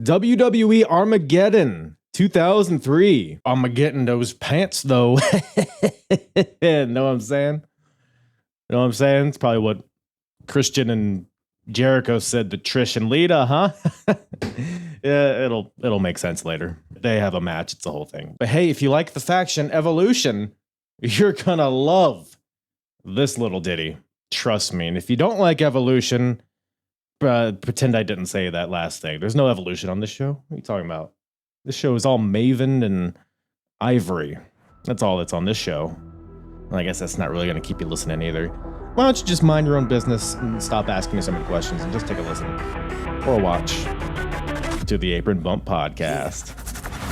WWE Armageddon 2003. I'm getting those pants though. Know what I'm saying? Know what I'm saying? It's probably what Christian and Jericho said to Trish and Lita, huh? Yeah, it'll make sense later. They have a match. It's the whole thing. But hey, if you like the faction Evolution, you're gonna love this little ditty. Trust me. And if you don't like Evolution, pretend I didn't say that last thing. There's no Evolution on this show. What are you talking about? This show is all Maven and Ivory. That's all that's on this show. Well, I guess that's not really going to keep you listening either. Why don't you just mind your own business and stop asking me so many questions and just take a listen or watch to the Apron Bump podcast.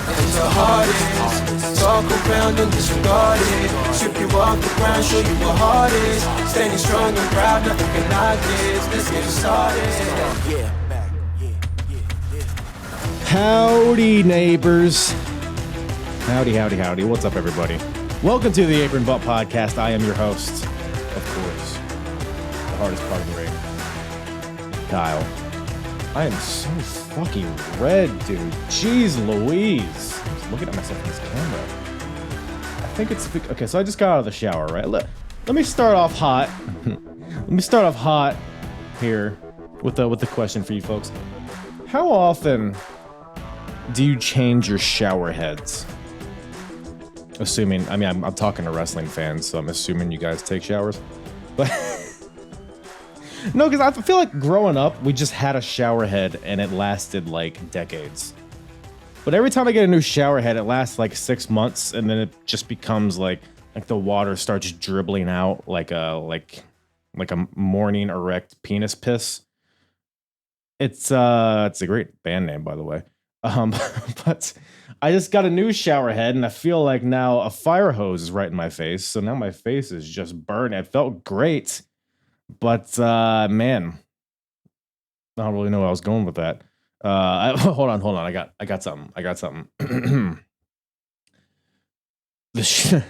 And the hardest, talk around and disregard it. Strip you off the ground, show you what heart is. Standing strong and proud, nothing can knock this. Let's get it started. Howdy, neighbors. Howdy. What's up, everybody? Welcome to the Apron Bump podcast. I am your host, of course, the hardest part of the ring, Kyle. I am so fucking red, dude. Jeez Louise. I'm just looking at myself in this camera. I think it's... Okay, so I just got out of the shower, right? Let me start off hot. Let me start off hot here with the question for you folks. How often do you change your shower heads? Assuming... I mean, I'm talking to wrestling fans, so I'm assuming you guys take showers. But... No, because I feel like growing up, we just had a shower head and it lasted like decades. But every time I get a new shower head, it lasts like 6 months and then it just becomes like the water starts dribbling out like a morning erect penis piss. It's a great band name, by the way. But I just got a new shower head and I feel like now a fire hose is right in my face. So now my face is just burned. It felt great. But, man, I don't really know where I was going with that. Hold on. I got something. The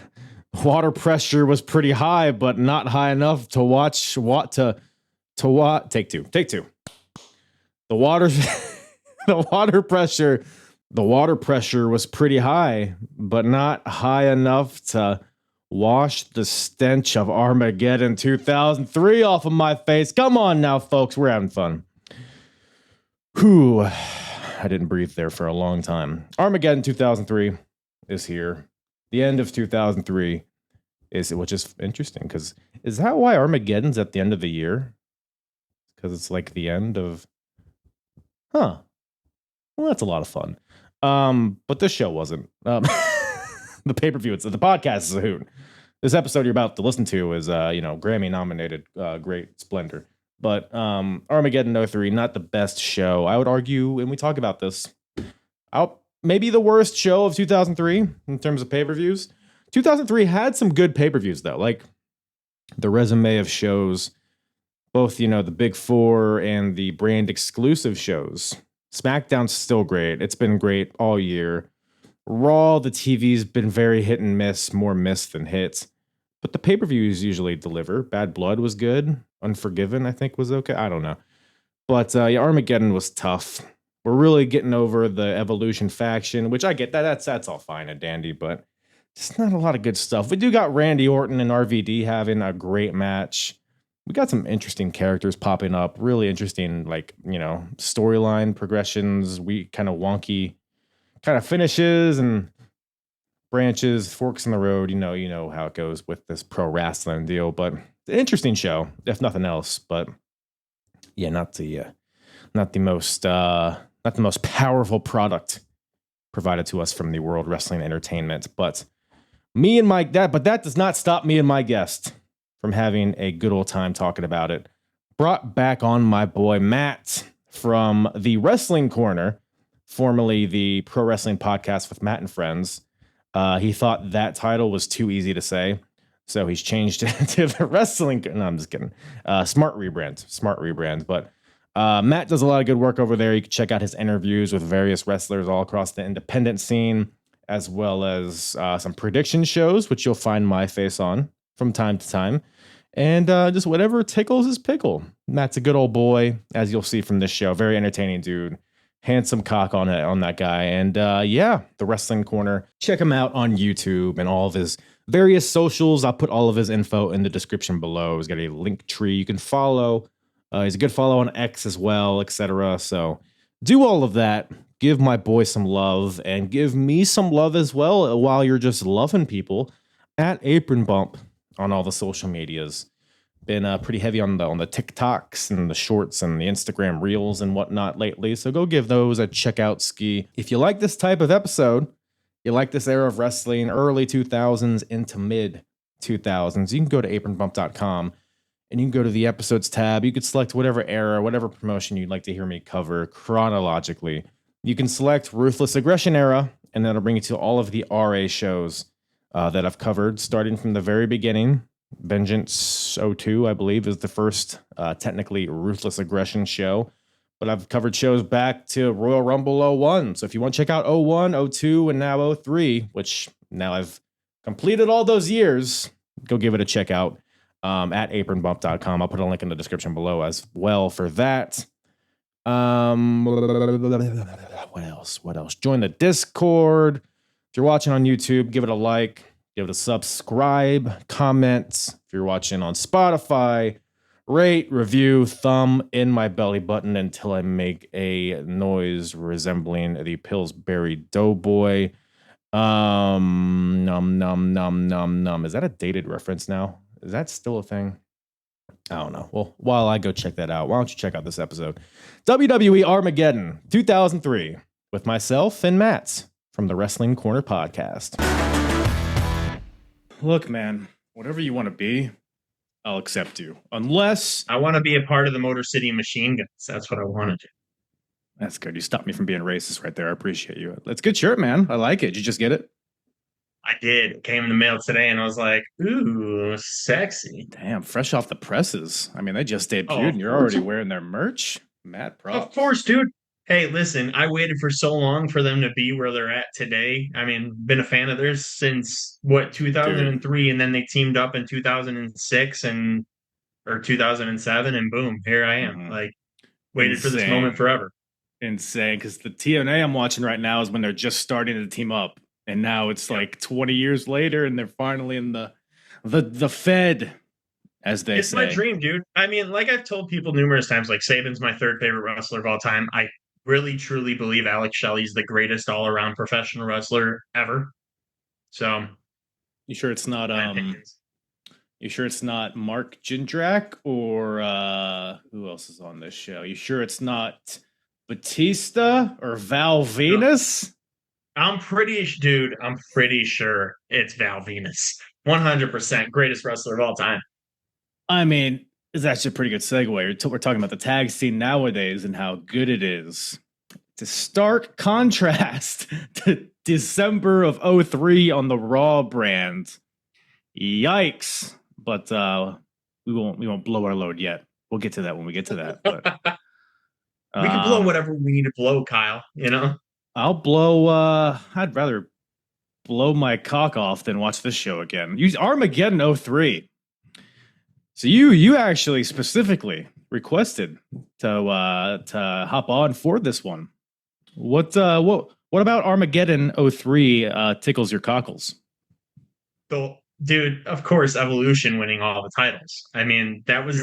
water pressure was pretty high, but not high enough to watch Take two. The water pressure was pretty high, but not high enough to wash the stench of Armageddon 2003 off of my face. Come on now, folks. We're having fun. Whew. I didn't breathe there for a long time. Armageddon 2003 is here. The end of 2003 which is interesting because is that why Armageddon's at the end of the year? Because it's like the end of... Huh. Well, that's a lot of fun. But this show wasn't. The pay-per-view, the podcast is a hoot. This episode you're about to listen to is, Grammy-nominated Great Splendor. But Armageddon 03, not the best show. I would argue, and we talk about this, maybe the worst show of 2003 in terms of pay-per-views. 2003 had some good pay-per-views, though. Like, the resume of shows, both, the Big Four and the brand-exclusive shows. SmackDown's still great. It's been great all year. Raw, the TV's been very hit and miss, more miss than hits. But the pay-per-views usually deliver. Bad Blood was good. Unforgiven, I think, was okay. I don't know. But Armageddon was tough. We're really getting over the Evolution faction, which I get. That's all fine and dandy, but just not a lot of good stuff. We do got Randy Orton and RVD having a great match. We got some interesting characters popping up. Really interesting, storyline progressions. We kind of wonky kind of finishes and branches, forks in the road. You know how it goes with this pro wrestling deal, but it's an interesting show, if nothing else. But yeah, not the most powerful product provided to us from the World Wrestling Entertainment. But that does not stop me and my guest from having a good old time talking about it. Brought back on my boy Matt from the Wrestling Corner, formerly the Pro Wrestling Podcast with Matt and Friends. He thought that title was too easy to say, so he's changed it to the Wrestling... No, I'm just kidding. Smart rebrand. But Matt does a lot of good work over there. You can check out his interviews with various wrestlers all across the independent scene, as well as some prediction shows, which you'll find my face on from time to time. And just whatever tickles his pickle. Matt's a good old boy, as you'll see from this show. Very entertaining dude. handsome cock on it, on that guy. And yeah, the Wrestling Corner. Check him out on YouTube and all of his various socials. I'll put all of his info in the description below. He's got a link tree you can follow. He's a good follow on X as well, etc. So do all of that. Give my boy some love and give me some love as well while you're just loving people at Apron Bump on all the social medias. Been pretty heavy on the TikToks and the shorts and the Instagram reels and whatnot lately. So go give those a check out ski. If you like this type of episode, you like this era of wrestling, early 2000s into mid 2000s, you can go to apronbump.com and you can go to the episodes tab. You could select whatever era, whatever promotion you'd like to hear me cover chronologically. You can select Ruthless Aggression era, and that'll bring you to all of the RA shows that I've covered, starting from the very beginning. Vengeance 02, I believe, is the first technically Ruthless Aggression show. But I've covered shows back to Royal Rumble 01. So if you want to check out 01, 02, and now 03, which now I've completed all those years, go give it a check out at apronbump.com. I'll put a link in the description below as well for that. What else? Join the Discord. If you're watching on YouTube, give it a like, give it a subscribe, comment. If you're watching on Spotify, rate, review, thumb in my belly button until I make a noise resembling the Pillsbury Doughboy. Num num num num num. Is that a dated reference now? Is that still a thing? I don't know. Well, while I go check that out, why don't you check out this episode? WWE Armageddon 2003 with myself and Matt from the Wrestling Corner podcast. Look, man, whatever you want to be, I'll accept you. Unless I want to be a part of the Motor City Machine Guns. That's what I want to do. That's good. You stopped me from being racist right there. I appreciate you. That's a good shirt, man. I like it. Did you just get it? I did. It came in the mail today, and I was like, ooh, sexy. Damn, fresh off the presses. I mean, they just debuted, and you're already wearing their merch. Mad props. Of course, dude. Hey, listen, I waited for so long for them to be where they're at today. I mean, been a fan of theirs since, 2003, dude. And then they teamed up in 2006 or 2007, and boom, here I am. Mm-hmm. Like, waited for this moment forever. Insane, because the TNA I'm watching right now is when they're just starting to team up. And now it's like 20 years later, and they're finally in the Fed, as they say. It's my dream, dude. I mean, like I've told people numerous times, like Saban's my third favorite wrestler of all time. I really, truly believe Alex Shelley's the greatest all-around professional wrestler ever. So, you sure it's not Mark Jindrak or who else is on this show? You sure it's not Batista or Val Venus? I'm pretty sure it's Val Venus. 100% greatest wrestler of all time. I mean, it's actually a pretty good segue. We're talking about the tag scene nowadays and how good it is. To stark contrast to December of 03 on the Raw brand. Yikes. But we won't blow our load yet. We'll get to that when we get to that. But, we can blow whatever we need to blow, Kyle, you know? I'll blow. I'd rather blow my cock off than watch this show again. Use Armageddon 03. So you actually specifically requested to hop on for this one. What about Armageddon 03 tickles your cockles? So, dude, of course, Evolution winning all the titles. I mean, that was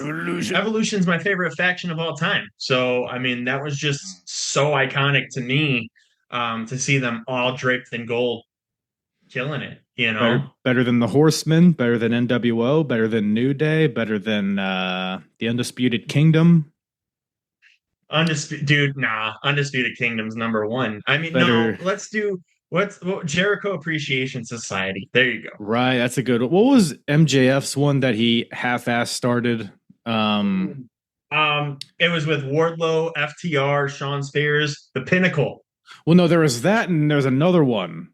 Evolution's my favorite faction of all time. So, I mean, that was just so iconic to me. To see them all draped in gold, killing it, you know. Better than the Horsemen, better than NWO, better than New Day, better than the Undisputed Kingdom. Undisputed Kingdom's number one. I mean, no, let's do Jericho Appreciation Society. There you go. Right, that's a good one. What was MJF's one that he half-assed started? It was with Wardlow, FTR, Sean Spears, The Pinnacle. Well, no, there was that, and there's another one.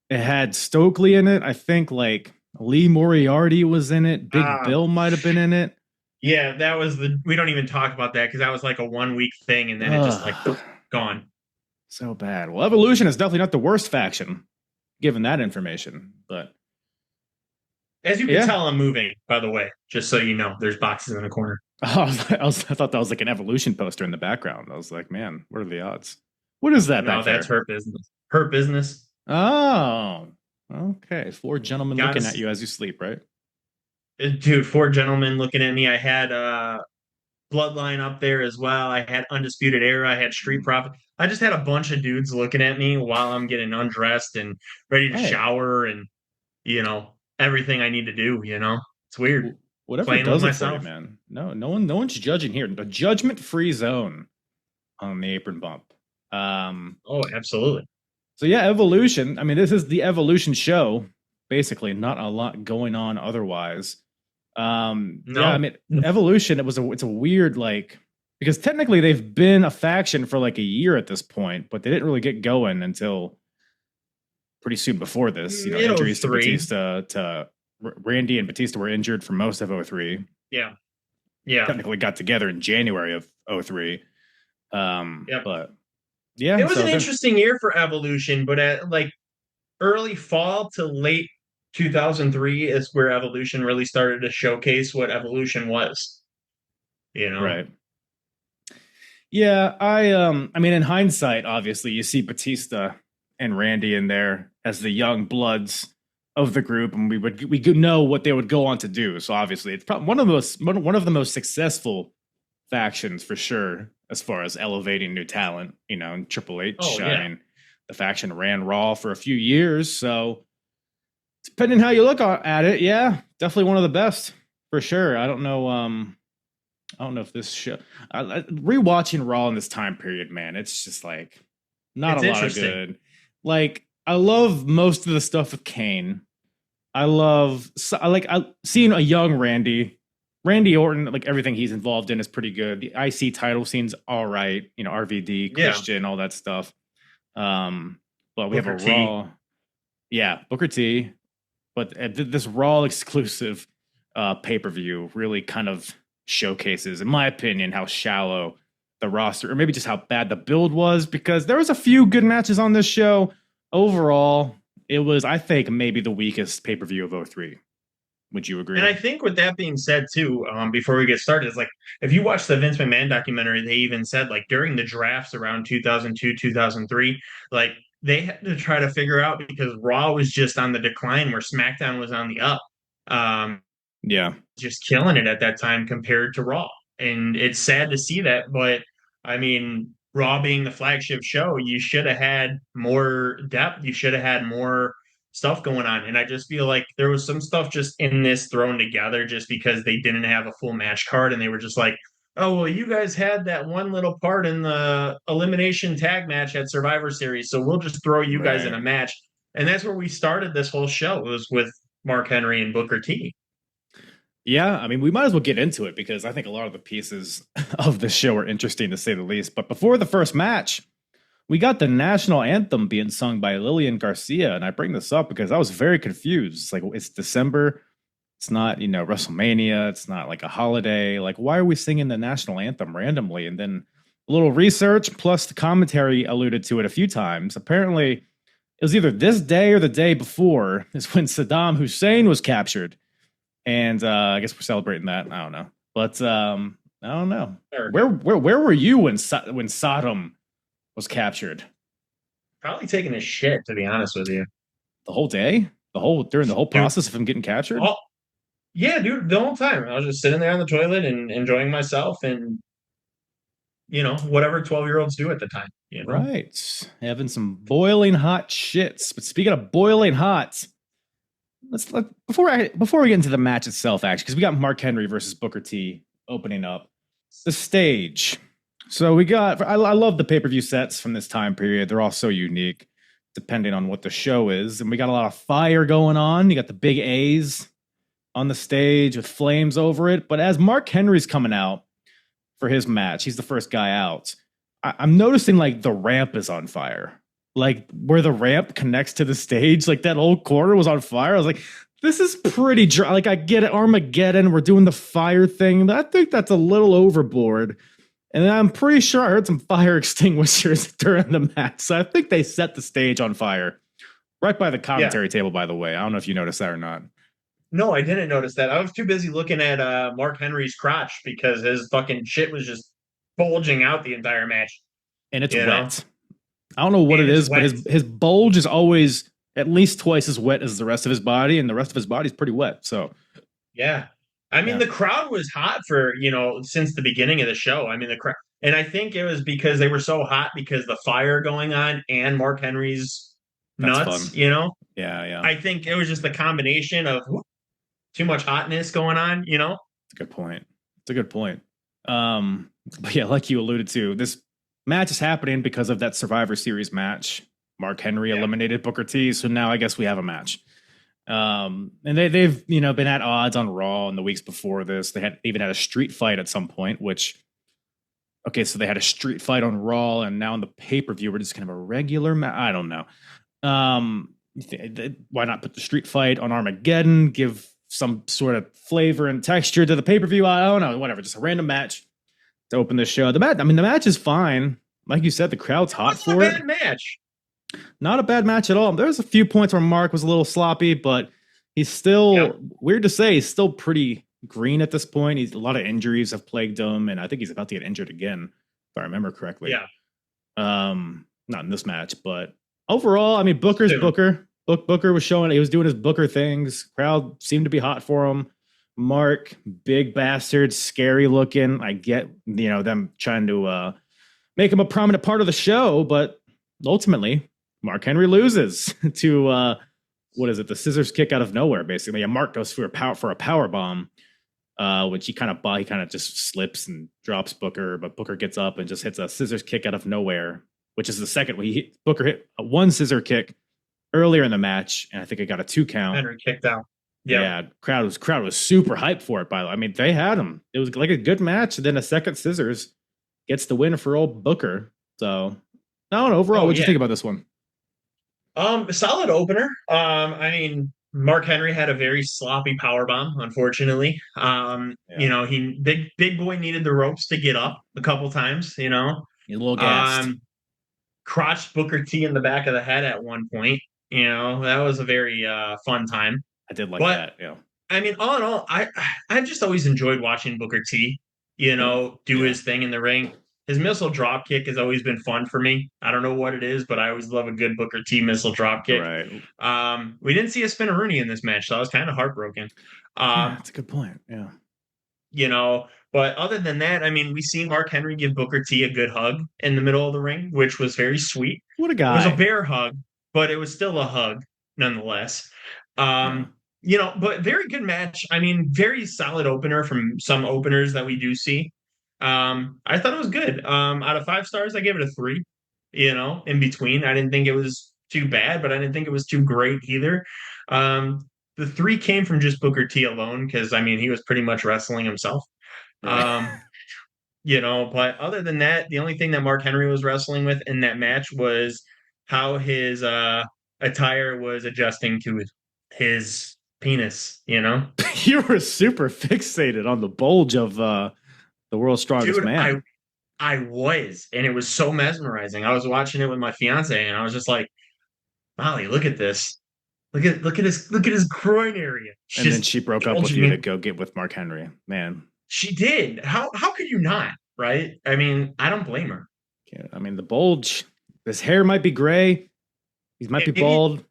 It had Stokely in it. I think like Lee Moriarty was in it. Big Bill might have been in it. Yeah, that was we don't even talk about that because that was like a 1 week thing, and then it just like gone. So bad. Well, Evolution is definitely not the worst faction, given that information. But As you can Yeah. tell, I'm moving, by the way, just so you know, there's boxes in the corner. I thought that was like an evolution poster in the background. I was like, man, what are the odds? What is that No, back that's there? her business. Her business. Oh, okay. Four gentlemen Gotta looking at s- you as you sleep, right? Dude, four gentlemen looking at me. I had Bloodline up there as well. I had Undisputed Era. I had Street Profit. I just had a bunch of dudes looking at me while I'm getting undressed and ready to Hey, shower and, everything I need to do, It's weird. whatever Playing with does it for you, myself. man. No one's judging here. A judgment-free zone on the apron bump. Oh, absolutely. So yeah, Evolution. I mean, this is the Evolution show. Basically, not a lot going on otherwise. No. Yeah, I mean, Evolution. It's a weird because technically they've been a faction for like a year at this point, but they didn't really get going until pretty soon before this. Injuries to 03. Batista, Randy and Batista were injured for most of 03. Yeah. Yeah. Technically got together in January of 03. Yep. But yeah, It was an interesting year for Evolution, but at early fall to late 2003 is where Evolution really started to showcase what Evolution was. Right. Yeah, I mean, in hindsight, obviously, you see Batista and Randy in there as the young bloods of the group, and we could know what they would go on to do. So obviously, it's probably one of the most successful factions for sure, as far as elevating new talent. And Triple H. Oh, yeah. I mean, the faction ran Raw for a few years, so depending how you look at it, yeah, definitely one of the best for sure. I don't know if this show, rewatching Raw in this time period, man, it's just not It's a lot of interesting. good. I love most of the stuff with Kane. I like seeing a young Randy Orton. Everything he's involved in is pretty good. The IC title scene's all right. RVD, Yeah. Christian, all that stuff. But we have Booker a T. Raw. Yeah, Booker T. But this Raw exclusive pay-per-view really kind of showcases, in my opinion, how shallow the roster, or maybe just how bad the build was, because there was a few good matches on this show. Overall, it was, I think, maybe the weakest pay-per-view of 03. Would you agree? And I think with that being said, too, before we get started, is if you watch the Vince McMahon documentary, they even said during the drafts around 2002, 2003, they had to try to figure out, because Raw was just on the decline where SmackDown was on the up. Yeah. Just killing it at that time compared to Raw. And it's sad to see that, but I mean, Raw being the flagship show, you should have had more depth. You should have had more stuff going on. And I just feel like there was some stuff just in this thrown together just because they didn't have a full match card, and they were just like, oh, well, you guys had that one little part in the elimination tag match at Survivor Series, so we'll just throw you guys in a match. And that's where we started this whole show. It was with Mark Henry and Booker T. Yeah, I mean, we might as well get into it, because I think a lot of the pieces of the show are interesting, to say the least. But before the first match, we got the national anthem being sung by Lillian Garcia. And I bring this up because I was very confused. It's December. It's not, WrestleMania. It's not like a holiday. Why are we singing the national anthem randomly? And then a little research, plus the commentary alluded to it a few times. Apparently, it was either this day or the day before is when Saddam Hussein was captured. And I guess we're celebrating that. I don't know. But I don't know. Where were you when Saddam was captured? Probably taking a shit, to be honest with you. The whole day? During the whole process of him getting captured? Oh, yeah, dude, the whole time. I was just sitting there on the toilet and enjoying myself, and whatever 12-year-olds do at the time. Right. Having some boiling hot shits. But speaking of boiling hot, before we get into the match itself, actually, because we got Mark Henry versus Booker T opening up the stage. So I love the pay-per-view sets from this time period. They're all so unique, depending on what the show is. And we got a lot of fire going on. You got the big A's on the stage with flames over it. But as Mark Henry's coming out for his match, he's the first guy out. I'm noticing the ramp is on fire. Where the ramp connects to the stage, that whole corner was on fire. I was like, this is pretty dry. I get it, Armageddon, we're doing the fire thing, but I think that's a little overboard. And I'm pretty sure I heard some fire extinguishers during the match. So I think they set the stage on fire right by the commentary table, by the way. I don't know if you noticed that or not. No, I didn't notice that. I was too busy looking at Mark Henry's crotch because his fucking shit was just bulging out the entire match. And it's You know, wet. I don't know what and it it's is, but wet. his bulge is always at least twice as wet as the rest of his body, and the rest of his body's pretty wet. So Yeah. I mean, yeah, the crowd was hot for, since the beginning of the show. I mean, the crowd, and I think it was because they were so hot because the fire going on and Mark Henry's that's nuts, fun. Yeah, yeah. I think it was just the combination of too much hotness going on. It's a good point. It's a good point. But yeah, like you alluded to, this match is happening because of that Survivor Series match. Mark Henry Yeah. eliminated Booker T, so now I guess we have a match. And they've been at odds on Raw in the weeks before this. They had even had a street fight at some point, which so they had a street fight on Raw, and now on the pay-per-view, we're just kind of a regular match. I don't know. Why not put the street fight on Armageddon? Give some sort of flavor and texture to the pay-per-view. I don't know, whatever. Just a random match to open the show. The match is fine. Like you said, the crowd's hot It's not for a it. bad match. Not a bad match at all. There's a few points where Mark was a little sloppy, but he's still, weird to say, he's still pretty green at this point. A lot of injuries have plagued him, and I think he's about to get injured again, if I remember correctly. Yeah. Not in this match, but overall, I mean, Booker's Booker. Booker was showing, he was doing his Booker things. Crowd seemed to be hot for him. Mark, big bastard, scary looking. I get, them trying to make him a prominent part of the show, but ultimately, Mark Henry loses to the scissors kick out of nowhere, basically. And Mark goes for a power bomb, which he kind of just slips and drops Booker, but Booker gets up and just hits a scissors kick out of nowhere, which is the second Booker hit one scissor kick earlier in the match, and I think it got a 2 count. Henry kicked out. Yeah, crowd was super hyped for it. By the way, I mean, they had him. It was like a good match. And then a second scissors gets the win for old Booker. So, no, overall, what'd you think about this one? Solid opener. I mean, Mark Henry had a very sloppy power bomb, unfortunately. He big boy needed the ropes to get up a couple times. He's a little gassed. Crotched Booker T in the back of the head at one point. That was a very fun time. I did like that. Yeah. I mean, all in all, I've just always enjoyed watching Booker T. Do his thing in the ring. His missile drop kick has always been fun for me. I don't know what it is, but I always love a good Booker T missile drop kick. Right. We didn't see a spinneroonie in this match, so I was kind of heartbroken. That's a good point. Yeah. But other than that, I mean, we see Mark Henry give Booker T a good hug in the middle of the ring, which was very sweet. What a guy. It was a bear hug, but it was still a hug nonetheless. But very good match. I mean, very solid opener from some openers that we do see. I thought it was good. Out of 5 stars, I gave it a 3. In between, I didn't think it was too bad, but I didn't think it was too great either. The 3 came from just Booker T alone because I mean he was pretty much wrestling himself. Right. But other than that, the only thing that Mark Henry was wrestling with in that match was how his attire was adjusting to his penis. You were super fixated on the bulge of the world's strongest man. I was, and it was so mesmerizing. I was watching it with my fiance, and I was just like, "Molly, look at this! Look at his groin area." And then she broke up with you to go get with Mark Henry. Man, she did. How could you not? Right? I mean, I don't blame her. Yeah, I mean, the bulge. His hair might be gray. He might be bald.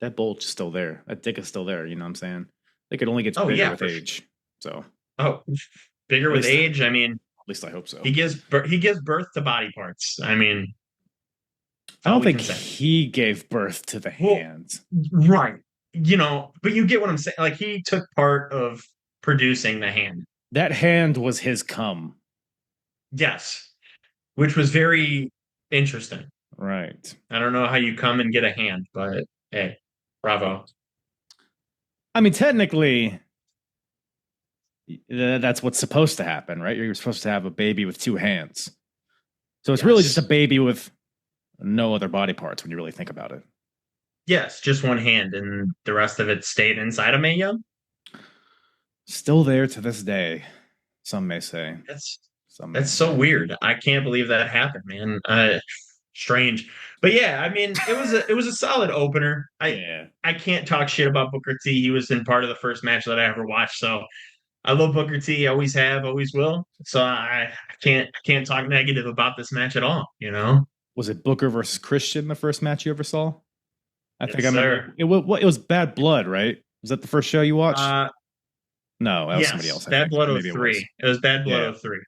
That bulge is still there. That dick is still there. You know what I'm saying? Like it only gets bigger with age. So. Oh, bigger with age. I mean. At least I hope so. He gives birth to body parts. I mean, I don't think he gave birth to the hands. Right. But you get what I'm saying. Like he took part of producing the hand. That hand was his cum. Yes. Which was very interesting. Right. I don't know how you come and get a hand, but hey, bravo. I mean, technically, that's what's supposed to happen, right? You're supposed to have a baby with 2 hands. So it's really just a baby with no other body parts when you really think about it. Yes, just one hand, and the rest of it stayed inside of Mae Young. Still there to this day, some may say. That's so weird. I can't believe that happened, man. strange. But yeah, I mean, it was a solid opener. Yeah. I can't talk shit about Booker T. He was in part of the first match that I ever watched, so I love Booker T. Always have, always will. So I can't talk negative about this match at all. You know? Was it Booker versus Christian the first match you ever saw? I think I Yes, remember. sir. It was Bad Blood, right? Was that the first show you watched? No, that was somebody Yes, else. I Bad think. Blood Maybe it was. 03. It was Bad Blood Yeah. 03.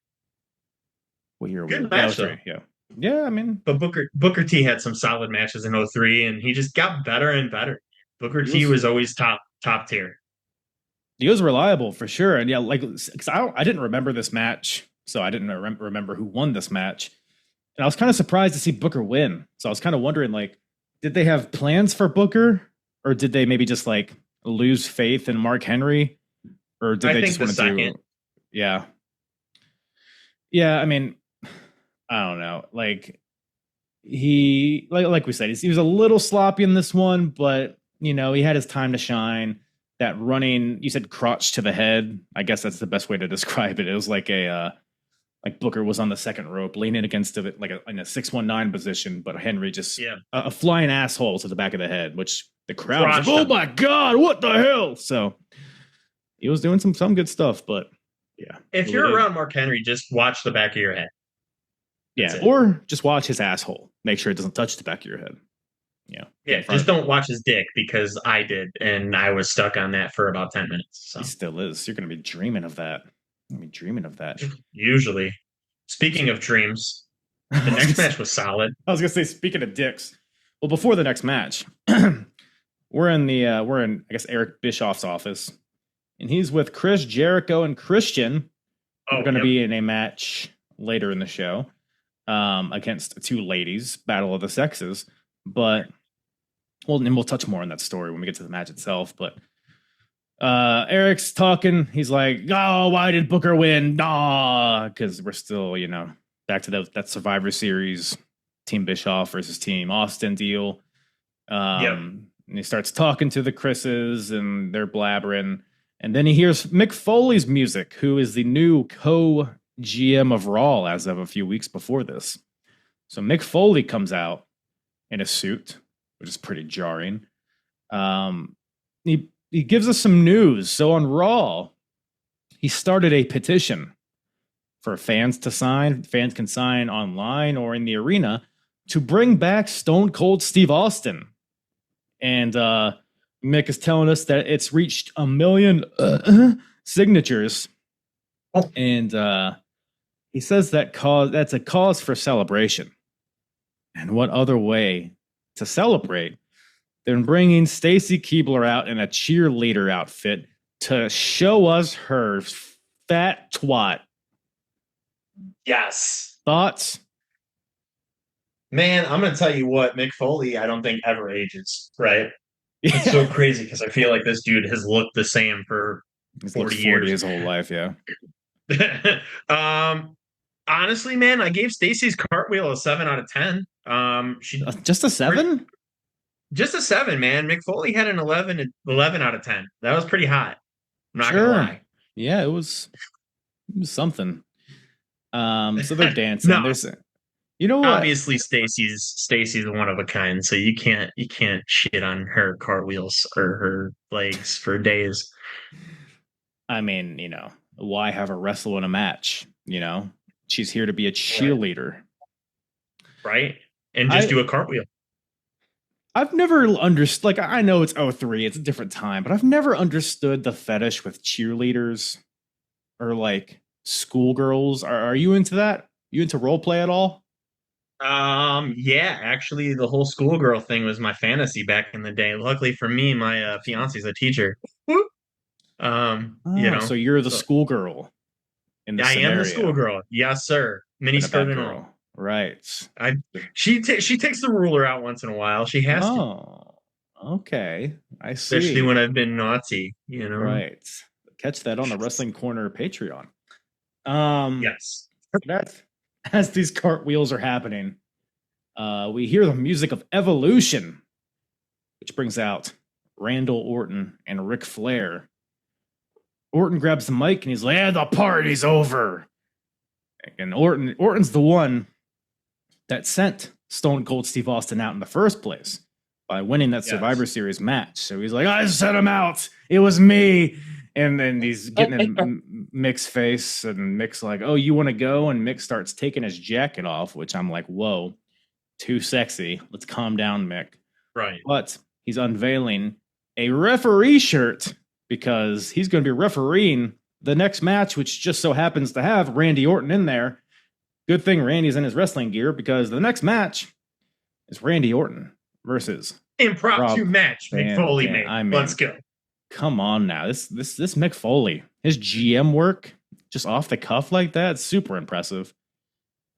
What year? Good Yeah, match, 03. though. Yeah. Yeah, I mean, But Booker T had some solid matches in 03, and he just got better and better. Booker he T was was always top tier. he was reliable for sure. And yeah, like, because I didn't remember this match, so I didn't remember who won this match. And I was kind of surprised to see Booker win. So I was kind of wondering, like, did they have plans for Booker, or did they maybe just like lose faith in Mark Henry, or did I they think just the want to second. do? Yeah, yeah. I mean, I don't know. Like he, like we said, he was a little sloppy in this one, but you know, he had his time to shine. That running, you said crotch to the head. I guess that's the best way to describe it. It was like like Booker was on the second rope, leaning against it, like in a 619 position, but Henry just a flying asshole to the back of the head, which the crowd was like, "Oh my god, what the hell?" So he was doing some good stuff, but yeah. If you're around Mark Henry, just watch the back of your head. Yeah, or just watch his asshole. Make sure it doesn't touch the back of your head. Yeah, just don't watch his dick, because I did, and I was stuck on that for about 10 minutes. So. He still is. You're going to be dreaming of that. You're going to be dreaming of that. Usually. Speaking of dreams, the next match was solid. I was going to say, speaking of dicks. Well, before the next match, we're in I guess Eric Bischoff's office, and he's with Chris Jericho and Christian. We're going to be in a match later in the show against two ladies, Battle of the Sexes. But and we'll touch more on that story when we get to the match itself. But Eric's talking. He's like, "Oh, why did Booker win? Nah," because we're still, back to that Survivor Series, Team Bischoff versus Team Austin deal. And he starts talking to the Chris's, and they're blabbering. And then he hears Mick Foley's music, who is the new co-GM of Raw as of a few weeks before this. So Mick Foley comes out in a suit, which is pretty jarring. He gives us some news. So on Raw, he started a petition for fans to sign. Fans can sign online or in the arena to bring back Stone Cold Steve Austin. And Mick is telling us that it's reached 1 million signatures. And he says that's a cause for celebration. And what other way to celebrate than bringing Stacy Keibler out in a cheerleader outfit to show us her fat twat? Yes. Thoughts? Man, I'm going to tell you what, Mick Foley, I don't think ever ages, right? It's so crazy, because I feel like this dude has looked the same for 40 years. His whole life, yeah. Honestly, man, I gave Stacy's cartwheel a 7 out of 10. Just a 7? Just a 7, man. Mick Foley had an 11 out of 10. That was pretty hot. I'm not gonna lie. Yeah, it was something. So they're dancing. No. There's, you know what? Obviously, Stacy's one of a kind, so you can't shit on her cartwheels or her legs for days. I mean, why have her wrestle in a match? She's here to be a cheerleader, right? And just do a cartwheel. I've never understood. Like, I know it's 03, it's a different time, but I've never understood the fetish with cheerleaders or like schoolgirls. Are you into that? You into role play at all? Yeah, actually, the whole schoolgirl thing was my fantasy back in the day. Luckily for me, my fiance's a teacher. So you're the schoolgirl in this scenario. I am the schoolgirl. Yes, sir. Mini skirt and all. Right. She takes the ruler out once in a while. She has to. Oh, okay. I see. Especially when I've been naughty, Right. Catch that on the Wrestling Corner Patreon. Yes. As these cartwheels are happening, we hear the music of Evolution, which brings out Randall Orton and Ric Flair. Orton grabs the mic and he's like, "Yeah, the party's over." And Orton's the one that sent Stone Cold Steve Austin out in the first place by winning that Survivor Series match. So he's like, I set him out. It was me. And then he's getting in Mick's face, and Mick's like, oh, you want to go? And Mick starts taking his jacket off, which I'm like, whoa, too sexy. Let's calm down, Mick. Right. But he's unveiling a referee shirt because he's going to be refereeing the next match, which just so happens to have Randy Orton in there. Good thing Randy's in his wrestling gear, because the next match is Randy Orton versus impromptu match Mick Foley made. Let's go. Come on now. This Mick Foley, his GM work just off the cuff like that, super impressive.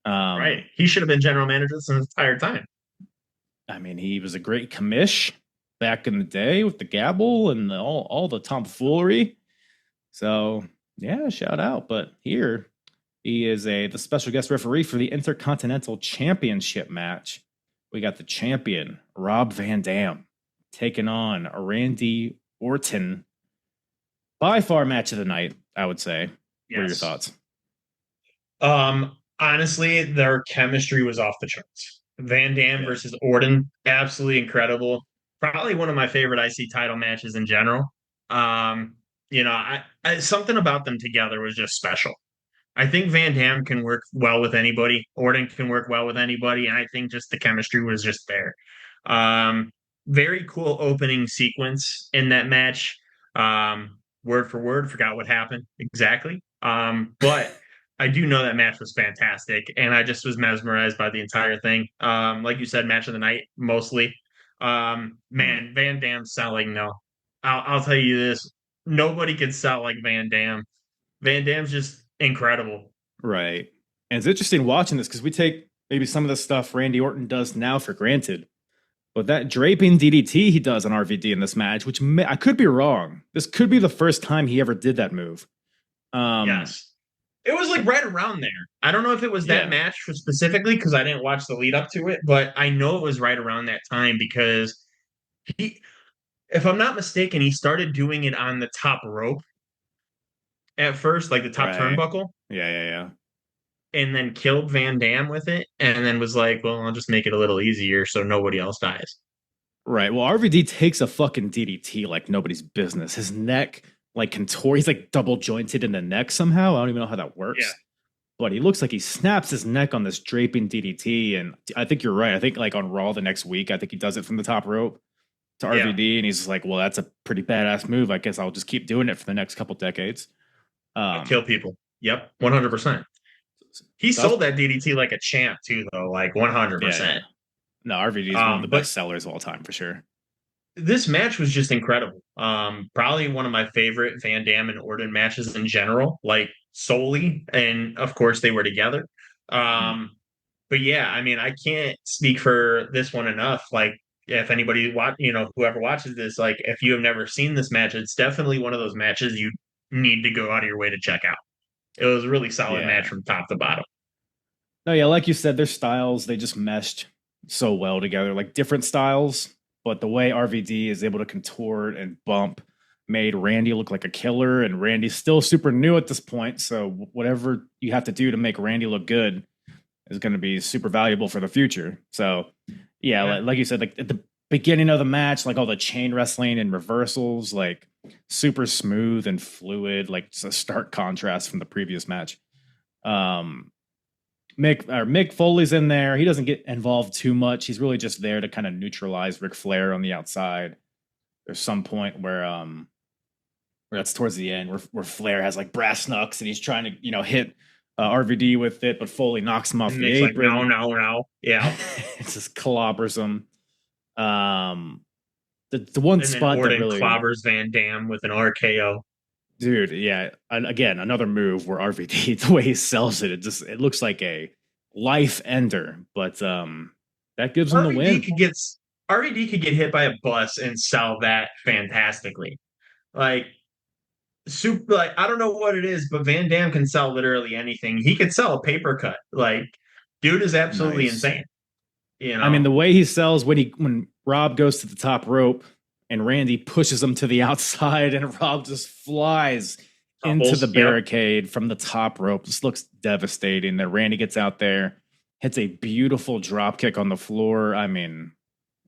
Right. He should have been general manager this entire time. I mean, he was a great commish back in the day with the gavel and all the tomfoolery. So yeah, shout out. But here he is the special guest referee for the Intercontinental Championship match. We got the champion, Rob Van Dam, taking on Randy Orton. By far match of the night, I would say. Yes. What are your thoughts? Honestly, their chemistry was off the charts. Van Dam versus Orton, absolutely incredible. Probably one of my favorite IC title matches in general. I something about them together was just special. I think Van Dam can work well with anybody. Orton can work well with anybody, and I think just the chemistry was just there. Very cool opening sequence in that match. Word for word, forgot what happened exactly. But I do know that match was fantastic, and I just was mesmerized by the entire thing. Like you said, match of the night, mostly. Man, Van Dam selling, no. I'll tell you this. Nobody can sell like Van Dam. Van Dam's just incredible. Right. And it's interesting watching this because we take maybe some of the stuff Randy Orton does now for granted. But that draping DDT he does on RVD in this match, which I could be wrong. This could be the first time he ever did that move. Yes. It was like right around there. I don't know if it was that match specifically because I didn't watch the lead up to it, but I know it was right around that time because if I'm not mistaken, he started doing it on the top rope at first, like the top turnbuckle. Yeah. And then killed Van Dam with it, and then was like, well, I'll just make it a little easier so nobody else dies. Right. Well, RVD takes a fucking DDT like nobody's business. His neck like contort. He's like double jointed in the neck somehow. I don't even know how that works. Yeah. But he looks like he snaps his neck on this draping DDT. And I think you're right. I think like on Raw the next week, I think he does it from the top rope to RVD. And he's like, well, that's a pretty badass move. I guess I'll just keep doing it for the next couple decades. Kill people. Yep. 100%. He sold that DDT like a champ too, though. Like 100%. Yeah. No, RVD is one of the best sellers of all time for sure. This match was just incredible. Probably one of my favorite Van Dam and Orton matches in general, like solely. And of course they were together. But yeah, I mean, I can't speak for this one enough. Like if anybody whoever watches this, like if you have never seen this match, it's definitely one of those matches you need to go out of your way to check out. It was a really solid match from top to bottom. No, yeah, like you said, their styles, they just meshed so well together, like different styles. But the way RVD is able to contort and bump made Randy look like a killer. And Randy's still super new at this point. So whatever you have to do to make Randy look good is going to be super valuable for the future. So, yeah. Like you said, like at the beginning of the match, like all the chain wrestling and reversals, like super smooth and fluid, like just a stark contrast from the previous match. Mick Foley's in there. He doesn't get involved too much. He's really just there to kind of neutralize Ric Flair on the outside. There's some point where that's towards the end where Flair has like brass knucks and he's trying to hit RVD with it, but Foley knocks him off the apron. Like, no. Yeah. It just clobbers him. The one and spot Orton that really clobbers Van Dam with an RKO. Dude, yeah. And again, another move where RVD, the way he sells it, it looks like a life ender. But that gives him the win. RVD could get hit by a bus and sell that fantastically. Like I don't know what it is, but Van Dam can sell literally anything. He could sell a paper cut. Like, dude is absolutely insane. I mean, the way he sells when Rob goes to the top rope and Randy pushes him to the outside and Rob just flies into the barricade from the top rope. This looks devastating. Then Randy gets out there, hits a beautiful drop kick on the floor. I mean,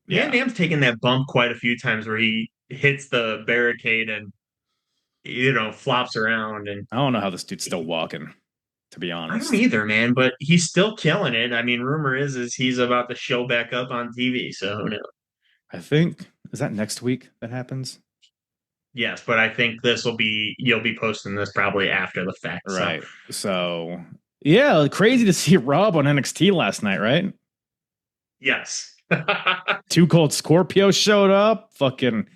Van Dam's taken that bump quite a few times where he hits the barricade and flops around. And I don't know how this dude's still walking, to be I honest. don't either, man, but he's still killing it. I mean, rumor is he's about to show back up on TV, so who knows? I think, is that next week that happens? Yes, but I think you'll be posting this probably after the fact. Right. So yeah, crazy to see Rob on NXT last night, right? Yes. Too Cold Scorpio showed up. Fucking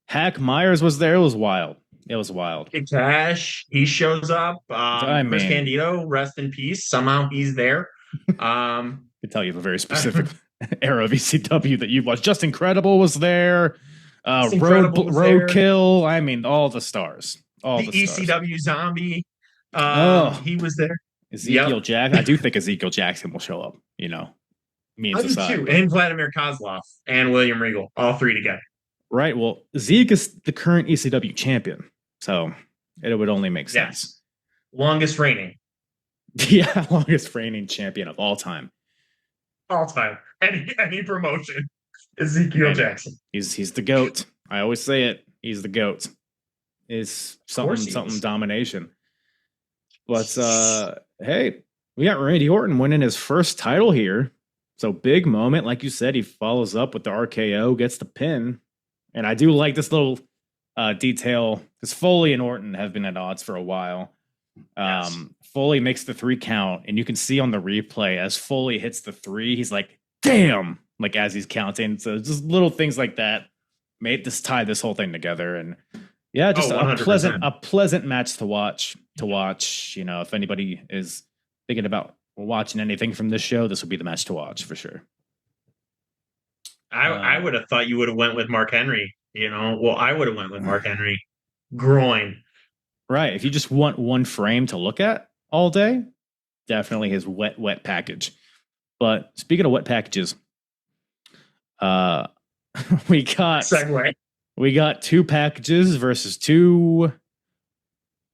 Hack Myers was there. It was wild. It was wild. Big Cash, he shows up. Chris Candido, rest in peace. Somehow he's there. I can tell you have a very specific era of ECW that you've watched. Just Incredible was there. Roadkill. I mean, all the stars. All the ECW zombie. He was there. Ezekiel Jackson. I do think Ezekiel Jackson will show up. Memes aside. Too. And Vladimir Kozlov and William Regal, all three together. Right. Well, Zeke is the current ECW champion, so it would only make sense. Yes. Longest reigning. Yeah, longest reigning champion of all time. All time. Any promotion. Ezekiel Jackson. He's the GOAT. I always say it. He's the GOAT. Is something domination. But hey, we got Randy Orton winning his first title here. So big moment. Like you said, he follows up with the RKO, gets the pin. And I do like this little detail because Foley and Orton have been at odds for a while. Yes. Foley makes the 3 count, and you can see on the replay as Foley hits the 3, he's like, damn, like as he's counting. So just little things like that tie this whole thing together. And yeah, just a pleasant match to watch. If anybody is thinking about watching anything from this show, this would be the match to watch for sure. I would have thought you would have went with Mark Henry. I would have went with Mark Henry. Groin. Right. If you just want one frame to look at all day, definitely his wet package. But speaking of wet packages, we got 2 packages versus 2.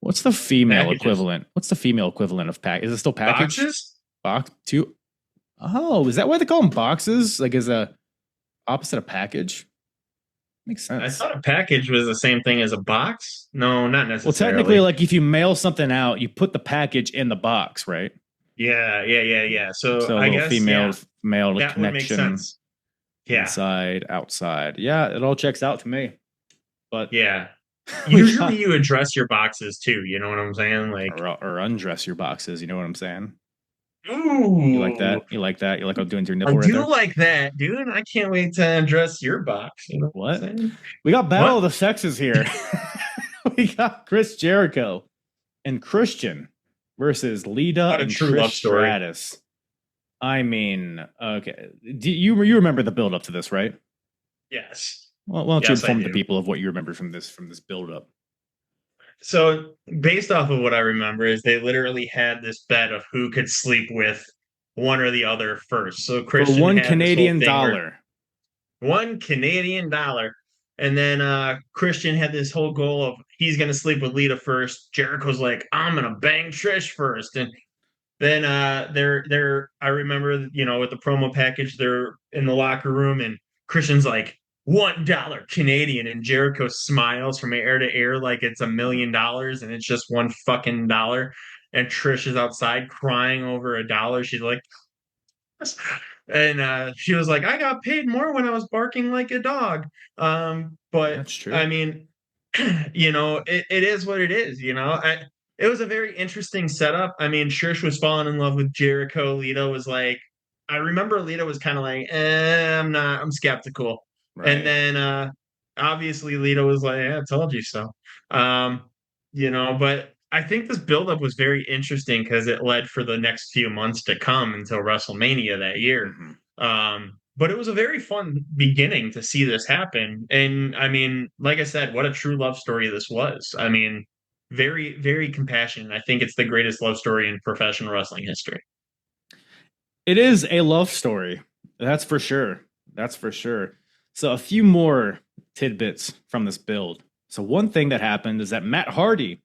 What's the female packages. equivalent? What's the female equivalent of pack? Is it still package? Boxes? Box 2. Oh, is that why they call them boxes? Like as a opposite of package? Makes sense. I thought a package was the same thing as a box. No, not necessarily. Well, technically, like if you mail something out, you put the package in the box, right? Yeah. So I guess male that connection. Would make sense. Yeah. Inside, outside. Yeah, it all checks out to me. But yeah. Usually you address your boxes too, you know what I'm saying? Like or undress your boxes, you know what I'm saying? Ooh. You like that? You like I'm doing your nipple I right do there? like that, dude. I can't wait to undress your box. You know what? We got Battle of the Sexes here. We got Chris Jericho and Christian versus Lita and Trish Stratus. I mean, okay. Do you remember the build up to this, right? Yes. Well, why don't you inform the people of what you remember from this build up? So, based off of what I remember, is they literally had this bet of who could sleep with one or the other first. So, Christian for $1 had Canadian dollar. $1 Canadian dollar. And then Christian had this whole goal of he's going to sleep with Lita first. Jericho's like, I'm going to bang Trish first. And then I remember, with the promo package, they're in the locker room and Christian's like, $1 Canadian, and Jericho smiles from ear to ear like it's $1 million and it's just $1 fucking dollar. And Trish is outside crying over $1. She's like, and she was like, I got paid more when I was barking like a dog. But that's true. I mean, it is what it is. It was a very interesting setup. I mean, Trish was falling in love with Jericho. Lita was like, I remember Lita was kind of like, I'm skeptical. Right. And then obviously Lita was like, I told you so. But I think this buildup was very interesting because it led for the next few months to come until WrestleMania that year. Mm-hmm. But it was a very fun beginning to see this happen. And I mean, like I said, what a true love story this was. I mean, very, very compassionate. I think it's the greatest love story in professional wrestling history. It is a love story. That's for sure. So a few more tidbits from this build. So one thing that happened is that Matt Hardy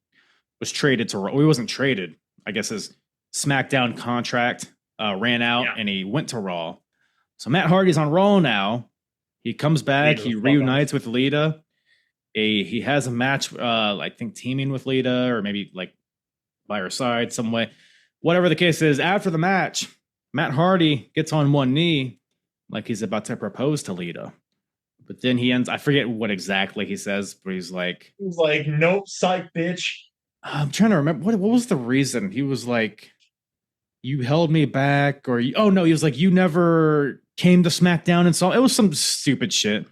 was traded to Raw. He wasn't traded. I guess his SmackDown contract ran out Yeah. and he went to Raw. So Matt Hardy's on Raw now. He comes back. Lita He was reunites with Lita. He has a match, I think, teaming with Lita or maybe like by her side some way. Whatever the case is, after the match, Matt Hardy gets on one knee like he's about to propose to Lita. But then he ends, I forget what exactly he says, but he's like, nope, psych, bitch. I'm trying to remember. What was the reason? He was like, you held me back, or oh no, he was like, you never came to SmackDown and saw. It was some stupid shit.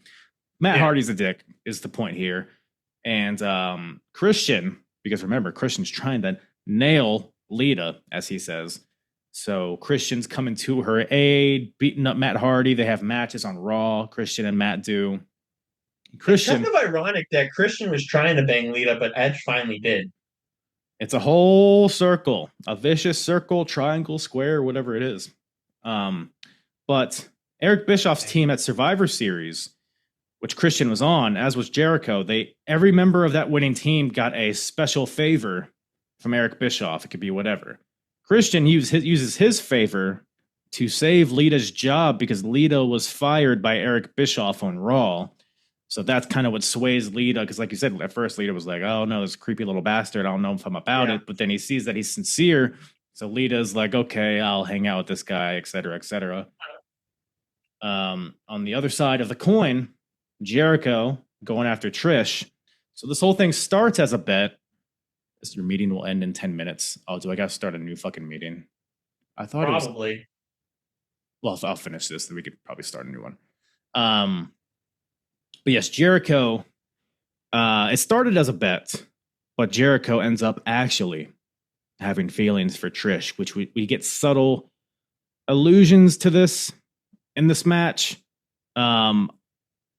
Matt Hardy's a dick, is the point here. And Christian, because remember, Christian's trying to nail Lita, as he says. So Christian's coming to her aid, beating up Matt Hardy. They have matches on Raw. Christian and Matt do. Christian, It's kind of ironic that Christian was trying to bang Lita, but Edge finally did. it's a whole circle, a vicious circle, triangle, square, whatever it is. But Eric Bischoff's team at Survivor Series, which Christian was on, as was Jericho, every member of that winning team got a special favor from Eric Bischoff. It could be whatever. Christian uses his favor to save Lita's job because Lita was fired by Eric Bischoff on Raw. So that's kind of what sways Lita. Because like you said, at first Lita was like, oh no, this creepy little bastard. I don't know if I'm about it. But then he sees that he's sincere. So Lita's like, okay, I'll hang out with this guy, et cetera, et cetera. On the other side of the coin, Jericho going after Trish. So this whole thing starts as a bet. Your meeting will end in 10 minutes. Oh, do I got to start a new fucking meeting? I thought Probably. Well, I'll finish this, then we could probably start a new one. But yes, Jericho, it started as a bet, but Jericho ends up actually having feelings for Trish, which we get subtle allusions to this in this match. I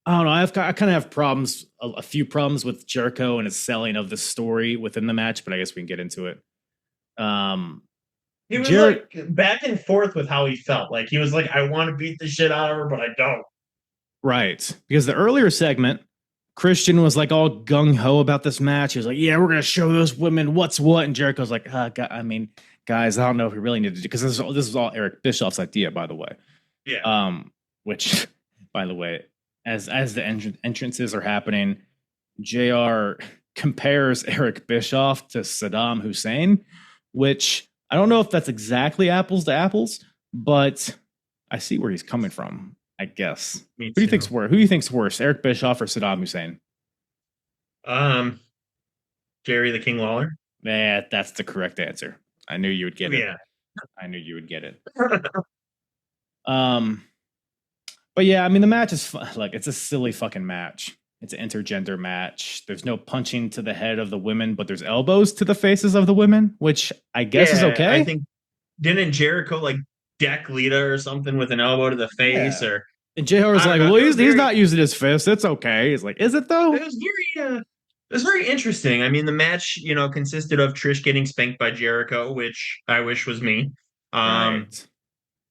don't know. I kind of have problems, a few problems with Jericho and his selling of the story within the match, but I guess we can get into it. He was like back and forth with how he felt. Like he was like, I want to beat the shit out of her, but I don't. Right. Because the earlier segment, Christian was like all gung-ho about this match. He was like, yeah, we're going to show those women what's what. And Jericho's like, guys, I don't know if we really need to do, because this is all Eric Bischoff's idea, by the way. Yeah. Which, by the way, as the entrances are happening, JR compares Eric Bischoff to Saddam Hussein, which I don't know if that's exactly apples to apples, but I see where he's coming from, I guess. Who do you think's worse, Eric Bischoff or Saddam Hussein? Jerry the King Lawler. Yeah, that's the correct answer. I knew you would get it. Yeah. I knew you would get it. But yeah, I mean, the match is like, it's a silly fucking match. It's an intergender match. There's no punching to the head of the women, but there's elbows to the faces of the women, which I guess is okay. I think, didn't Jericho like deck Lita or something with an elbow to the face? Yeah. Or and JR was like, well, he's not using his fist. It's okay. He's like, is it though? It was very interesting. I mean, the match, consisted of Trish getting spanked by Jericho, which I wish was me. Right.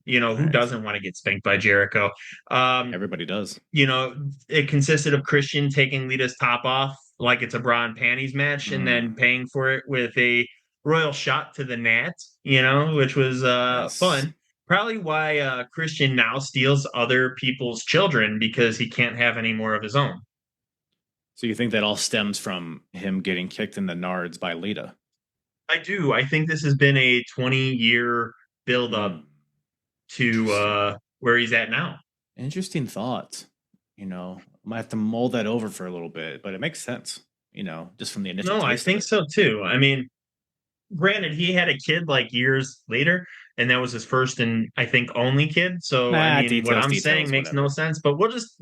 Who doesn't want to get spanked by Jericho? Everybody does. It consisted of Christian taking Lita's top off like it's a bra and panties match, and then paying for it with a royal shot to the nat, which was fun. Probably why Christian now steals other people's children, because he can't have any more of his own. So you think that all stems from him getting kicked in the nards by Lita? I do. I think this has been a 20-year build-up to where he's at now. Interesting thought. I might have to mull that over for a little bit, but it makes sense, just from the initial. No, I think so too. I mean, granted, he had a kid like years later, and that was his first and I think only kid. So what I'm saying makes no sense, but we'll just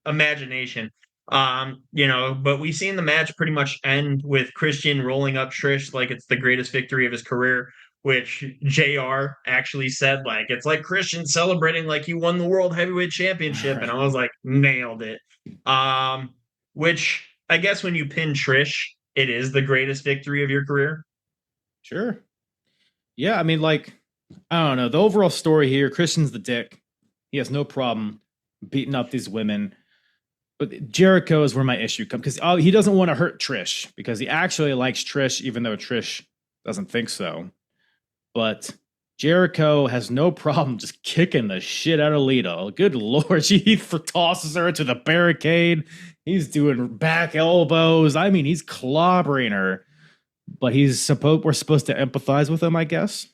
imagination. But we've seen the match pretty much end with Christian rolling up Trish like it's the greatest victory of his career, which JR actually said, like, it's like Christian celebrating like he won the World Heavyweight Championship. Right. And I was like, nailed it. Which I guess when you pin Trish, it is the greatest victory of your career. Sure. Yeah, I mean, like, I don't know. The overall story here, Christian's the dick. He has no problem beating up these women. But Jericho is where my issue comes, because he doesn't want to hurt Trish, because he actually likes Trish, even though Trish doesn't think so. But Jericho has no problem just kicking the shit out of Lita. Good Lord. He tosses her into the barricade. He's doing back elbows. I mean, he's clobbering her. But we're supposed to empathize with him, I guess.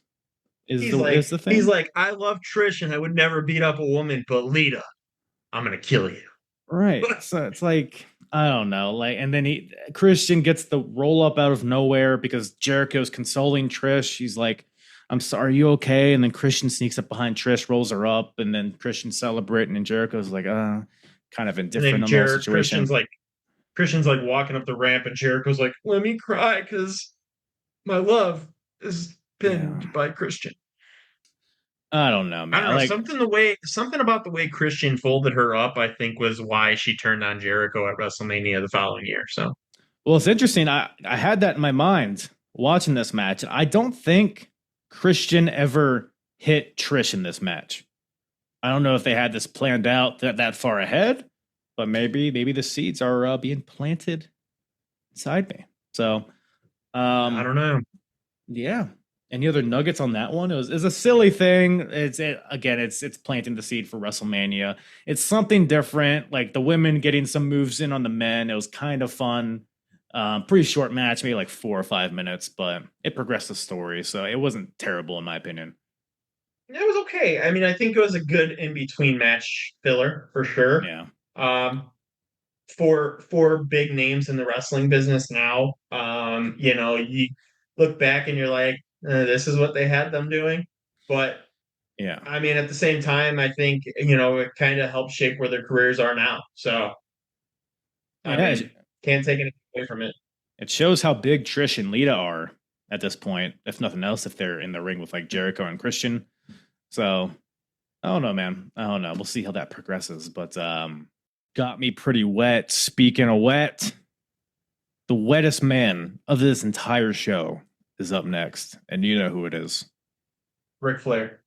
Is the thing. He's like, I love Trish and I would never beat up a woman, but Lita, I'm gonna kill you. Right. So it's like, I don't know. Like, and then Christian gets the roll up out of nowhere because Jericho's consoling Trish. He's like, I'm sorry, are you okay? And then Christian sneaks up behind Trish, rolls her up, and then Christian's celebrating, and Jericho's like, kind of indifferent on the situation. Christian's like walking up the ramp, and Jericho's like, let me cry because my love is pinned by Christian. I don't know, man. I don't know, something about the way Christian folded her up, I think, was why she turned on Jericho at WrestleMania the following year. So, well, it's interesting. I had that in my mind watching this match. I don't think Christian ever hit Trish in this match. I don't know if they had this planned out that far ahead, but maybe the seeds are being planted inside me. So, I don't know. Yeah. Any other nuggets on that one? It's a silly thing. It's planting the seed for WrestleMania. It's something different, like the women getting some moves in on the men. It was kind of fun. Pretty short match, maybe like 4 or 5 minutes, but it progressed the story, so it wasn't terrible in my opinion. It was okay. I mean, I think it was a good in-between match filler for sure. Yeah. For big names in the wrestling business now, you look back and you're like, this is what they had them doing. But yeah, I mean, at the same time, I think, it kind of helps shape where their careers are now. So I mean, can't take anything away from it. It shows how big Trish and Lita are at this point, if nothing else, if they're in the ring with like Jericho and Christian. So I don't know, man. I don't know. We'll see how that progresses. But got me pretty wet. Speaking of wet, the wettest man of this entire show is up next, and you know who it is. Ric Flair.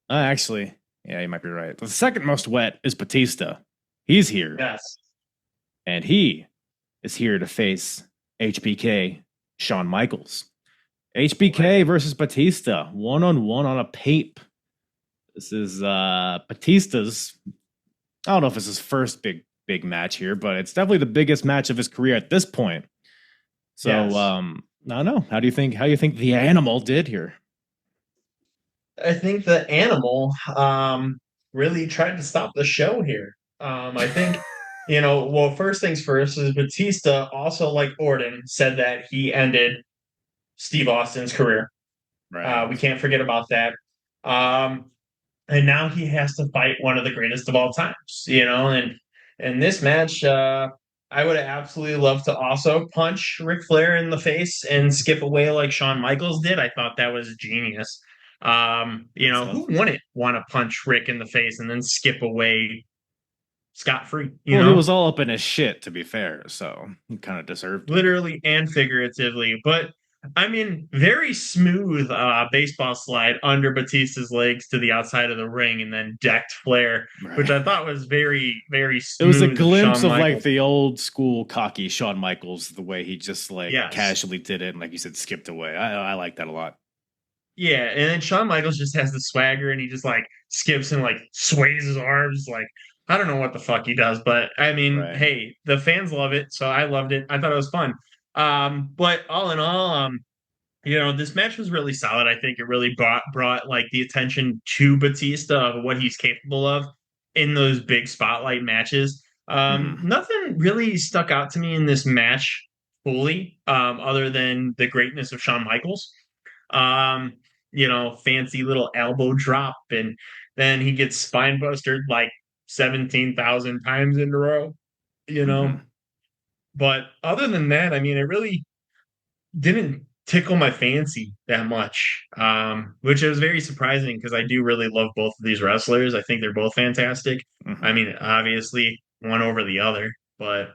Actually, yeah, you might be right. The second most wet is Batista. He's here. Yes. And he is here to face HBK, Shawn Michaels. HBK versus Batista, one-on-one on a pape. This is Batista's, I don't know if it's his first big match here, but it's definitely the biggest match of his career at this point. So, yes. I don't know. How do you think the Animal did here? I think the Animal really tried to stop the show here. I think, well, first things first is Batista, also like Orton, said that he ended Steve Austin's career. Right. We can't forget about that. And now he has to fight one of the greatest of all times, and in this match, I would have absolutely loved to also punch Ric Flair in the face and skip away like Shawn Michaels did. I thought that was genius. Who wouldn't want to punch Rick in the face and then skip away scot-free? He was all up in his shit, to be fair, so he kind of deserved it. Literally and figuratively. But I mean, very smooth baseball slide under Batista's legs to the outside of the ring and then decked Flair, right, which I thought was very, very smooth. It was a glimpse of like the old school cocky Shawn Michaels, the way he just casually did it and like you said, skipped away. I like that a lot. Yeah, and then Shawn Michaels just has the swagger and he just like skips and like sways his arms. Like, I don't know what the fuck he does, but I mean, right. Hey, the fans love it, so I loved it. I thought it was fun. But all in all, this match was really solid. I think it really brought like the attention to Batista of what he's capable of in those big spotlight matches. Nothing really stuck out to me in this match fully, other than the greatness of Shawn Michaels. Fancy little elbow drop, and then he gets spine bustered like 17,000 times in a row, But other than that, I mean, it really didn't tickle my fancy that much, which is very surprising because I do really love both of these wrestlers. I think they're both fantastic. Mm-hmm. I mean, obviously one over the other, but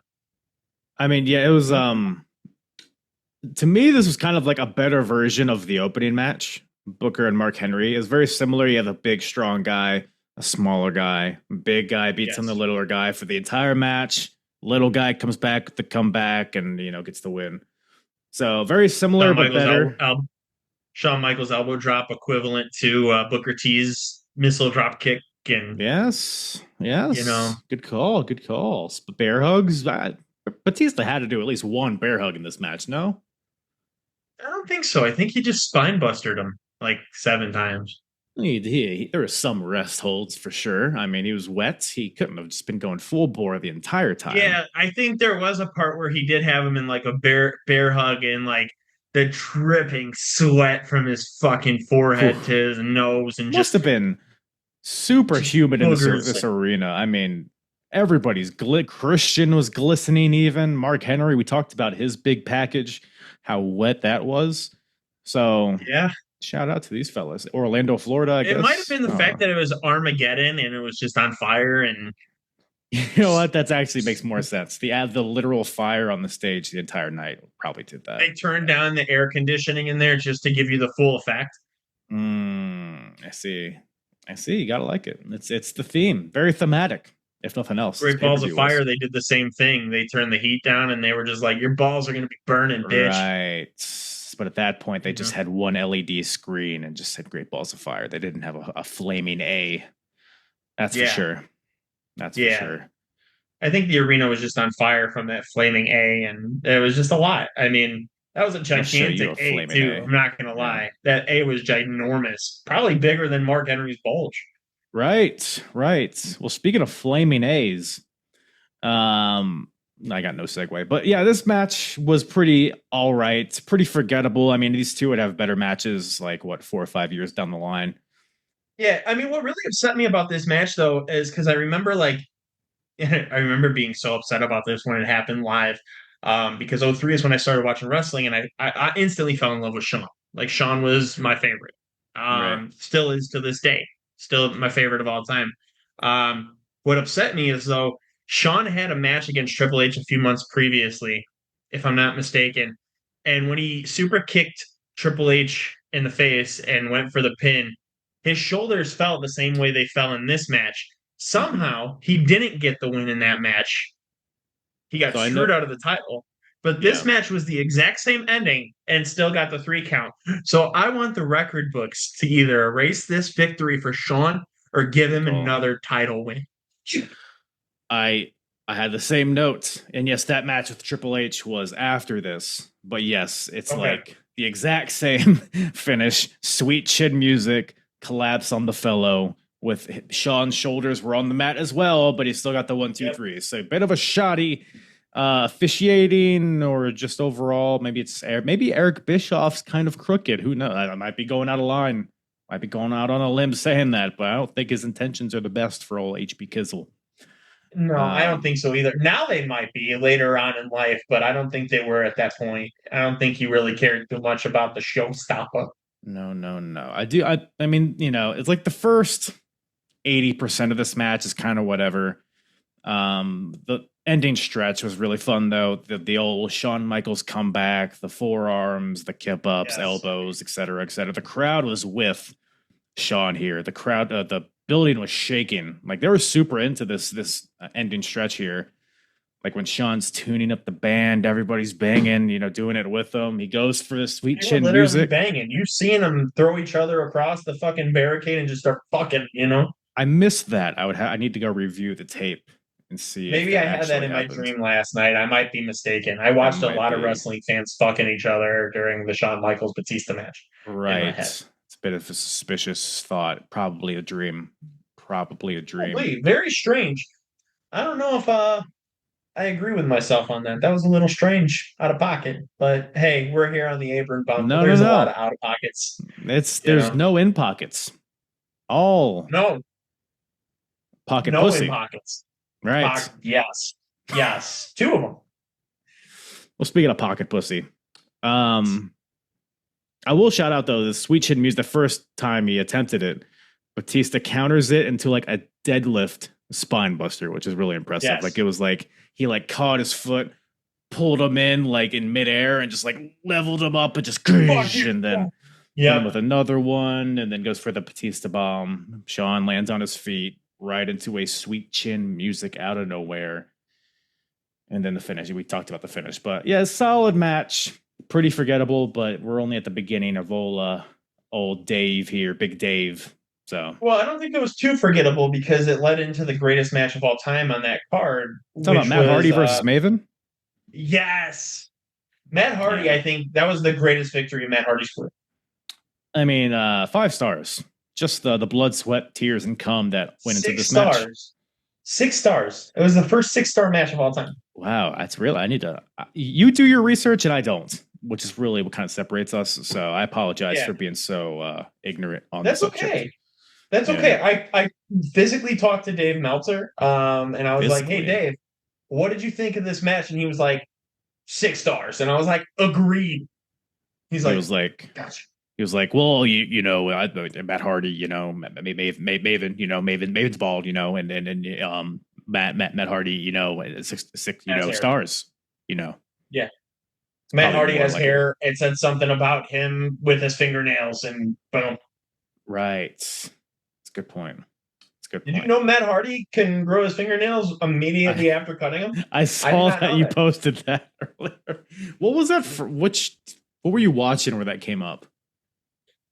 I mean, yeah, it was, to me, this was kind of like a better version of the opening match. Booker and Mark Henry is very similar. You have a big, strong guy, a smaller guy, big guy beats on the littler guy for the entire match. Little guy comes back with the comeback and, gets the win. So very similar, but better. Shawn Michaels elbow drop equivalent to Booker T's missile drop kick, and Yes. you know, Good call. Good calls. But bear hugs. Batista had to do at least one bear hug in this match. No. I don't think so. I think he just spine busted him like 7 times. There were some rest holds for sure. I mean, he was wet. He couldn't have just been going full bore the entire time. Yeah, I think there was a part where he did have him in like a bear hug, and like the dripping sweat from his fucking forehead to his nose, and must have been super humid in this boogers. arena. I mean, everybody's Christian was glistening. Even Mark Henry. We talked about his big package, how wet that was. So Yeah, shout out to these fellas. Orlando, Florida. I guess. it might have been the fact that it was Armageddon and it was just on fire, and you know what? That actually makes more sense. The literal fire on the stage the entire night probably did that. they turned down the air conditioning in there just to give you the full effect. I see. You gotta like it. It's the theme. Very thematic, if nothing else. Great Balls of Fire, they did the same thing. They turned the heat down and they were just like, your balls are gonna be burning, bitch. Right. But at that point, they just had one LED screen and just said Great Balls of Fire. They didn't have a flaming A. That's for sure. That's for sure. I think the arena was just on fire from that flaming A, and it was just a lot. I mean, that was a gigantic A, too. I'm not going to lie. That A was ginormous. Probably bigger than Mark Henry's bulge. Right. Well, speaking of flaming A's, I got no segue. But yeah, this match was pretty all right. Pretty forgettable. I mean, these two would have better matches like, 4 or 5 years down the line. Yeah, I mean, what really upset me about this match, though, is because I remember, I remember being so upset about this when it happened live, because 03 is when I started watching wrestling, and I instantly fell in love with Shawn. Like, Shawn was my favorite. Still is to this day. Still my favorite of all time. What upset me is, though, Shawn had a match against Triple H a few months previously, if I'm not mistaken, and when he super kicked Triple H in the face and went for the pin, his shoulders fell the same way they fell in this match. Somehow, he didn't get the win in that match. He got screwed out of the title. But this match was the exact same ending and still got the 3 count. So I want the record books to either erase this victory for Shawn or give him another title win. I had the same note. And yes, that match with Triple H was after this. But yes, it's like the exact same finish. Sweet chin music, collapse on the fellow. With Shawn's shoulders were on the mat as well, but he still got the 1, 2, 3. So a bit of a shoddy officiating, or just overall, maybe Eric Bischoff's kind of crooked. Who knows? I might be going out of line. Might be going out on a limb saying that, but I don't think his intentions are the best for old HB Kizzle. No, I don't think so either. Now they might be later on in life, but I don't think they were at that point. I don't think he really cared too much about the showstopper. No. I mean, it's like the first 80% of this match is kind of whatever. The ending stretch was really fun, though. The old Shawn Michaels comeback, the forearms, the kip ups, elbows, etc., etc. The crowd was with Shawn here. The crowd, the building was shaking. Like, they were super into this ending stretch here. Like when Shawn's tuning up the band, everybody's banging, doing it with him. He goes for the sweet chin music. Banging. You've seen them throw each other across the fucking barricade and just start fucking, I missed that. I need to go review the tape and see. Maybe I had that in my dream last night. I might be mistaken. I watched a lot of wrestling fans fucking each other during the Shawn Michaels Batista match. Right. It's a bit of a suspicious thought. Probably a dream. Probably very strange. I don't know if I agree with myself on that. That was a little strange, out of pocket. But hey, we're here on the Apron bump. There's a lot of out of pockets. There's no in pockets. All pocket pussy. In pockets. Right. Yes. 2 of them. Well, speaking of pocket pussy, I will shout out though the sweet chin music. The first time he attempted it, Batista counters it into like a deadlift spine buster, which is really impressive. Yes. Like it was like he like caught his foot, pulled him in like in midair, and just like leveled him up and just and then with another one, and then goes for the Batista bomb. Shawn lands on his feet right into a sweet chin music out of nowhere. And then the finish. We talked about the finish, but yeah, solid match. pretty forgettable, but we're only at the beginning of old Dave here, Big Dave. So, Well, I don't think it was too forgettable because it led into the greatest match of all time on that card. talking about Matt Hardy versus Maven. Yes. Matt Hardy, Yeah. I think that was the greatest victory in Matt Hardy's career. I mean, 5 stars. Just the blood, sweat, tears, and cum that went into this match. 6 stars. It was the first 6-star match of all time. Wow, that's real. I need to. You do your research and I don't, which is really what kind of separates us. So I apologize for being so ignorant on That's the subject. okay. That's okay. I physically talked to Dave Meltzer, and I was like, "Hey, Dave, what did you think of this match?" And he was like, 6 stars, and I was like, "Agreed." He was like, "Gotcha." He was like, well, Matt Hardy, Maven, Maven's bald, and Matt Hardy, 6 stars, Yeah. Matt Hardy has like hair. It said something about him with his fingernails, and boom. Right. That's a good point. Did you know Matt Hardy can grow his fingernails immediately after cutting them? I saw that you posted that earlier. What was that for? What were you watching where that came up?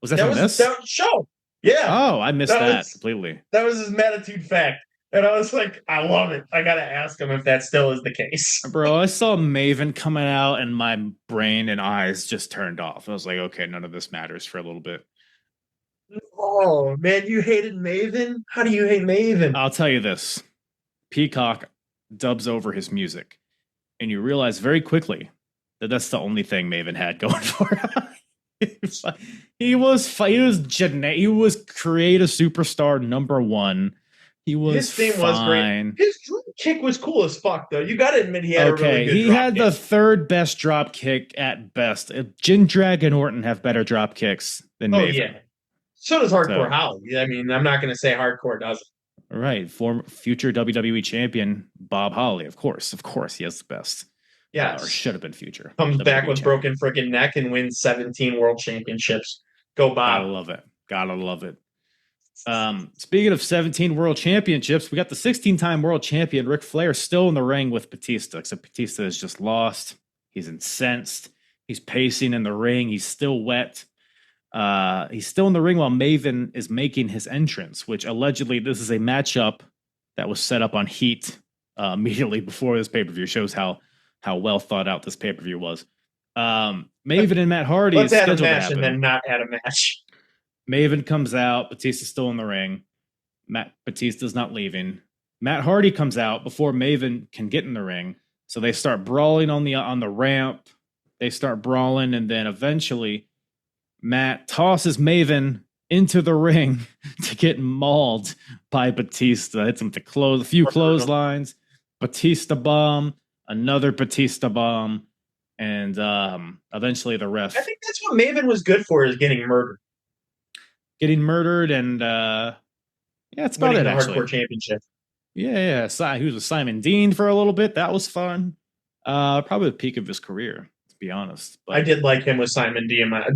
Was that from this? That show. Yeah. Oh, I missed that completely. That was his Mattitude fact. And I was like, I love it. I got to ask him if that still is the case. Bro, I saw Maven coming out and my brain and eyes just turned off. I was like, okay, none of this matters for a little bit. Oh, man, you hated Maven? How do you hate Maven? I'll tell you this. Peacock dubs over his music. And you realize very quickly that that's the only thing Maven had going for him. He was create a superstar #1. He was his theme fine. was great. His drop kick was cool as fuck, though. You got to admit he had a really good he drop had kick. the 3rd best drop kick at best. Jin Drag and Orton have better drop kicks than Maven. Yeah. So does Hardcore Holly. I mean, I'm not going to say Hardcore doesn't. Right. Future WWE champion Bob Holly. Of course, he has the best. Yes. Or should have been future. Comes WWE back with champion. broken freaking neck and wins 17 world championships. Go Bob. Gotta love it. Speaking of 17 world championships, we got the 16-time world champion Ric Flair still in the ring with Batista, except Batista is just lost. He's incensed. He's pacing in the ring. He's still wet. He's still in the ring while Maven is making his entrance, which allegedly this is a matchup that was set up on Heat immediately before this pay-per-view. Shows how well thought out this pay-per-view was. Maven and Matt Hardy Let's is add a scheduled match to and happen. then not add a match. Maven comes out. Batista's still in the ring. Batista's not leaving. Matt Hardy comes out before Maven can get in the ring. So they start brawling on the ramp. They start brawling, and then eventually Matt tosses Maven into the ring to get mauled by Batista. Hits him with a few clotheslines. Batista bomb, another Batista bomb, and eventually the ref. I think that's what Maven was good for, is getting murdered. Getting murdered, and it's about it, the actually. Hardcore Championship. Yeah. He was with Simon Dean for a little bit. That was fun. Probably the peak of his career, to be honest. But I did like him with Simon Dean. I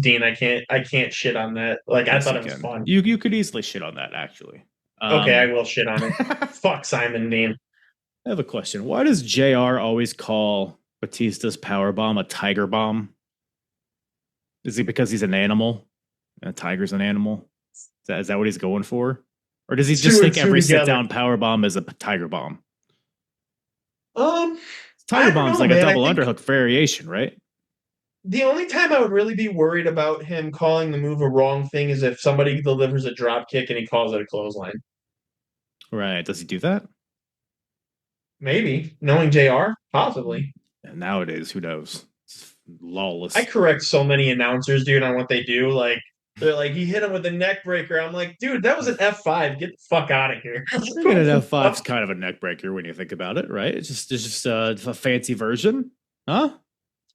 can't shit on that. Like, I thought it was fun. You could easily shit on that, actually. Okay, I will shit on it. Fuck Simon Dean. I have a question. Why does JR always call Batista's power bomb a tiger bomb? Is it because he's an animal? And a tiger's an animal? Is that what he's going for? Or does he just think every sit-down power bomb is a tiger bomb? Tiger bomb's like a double underhook variation, right? The only time I would really be worried about him calling the move a wrong thing is if somebody delivers a drop kick and he calls it a clothesline. Right. Does he do that? Maybe. Knowing JR? Possibly. And nowadays, who knows? It's lawless. I correct so many announcers, dude, on what they do. Like, they're like, he hit him with a neck breaker. I'm like, dude, that was an F5. Get the fuck out of here. An F5's kind of a neck breaker when you think about it, right? It's just a fancy version. Huh?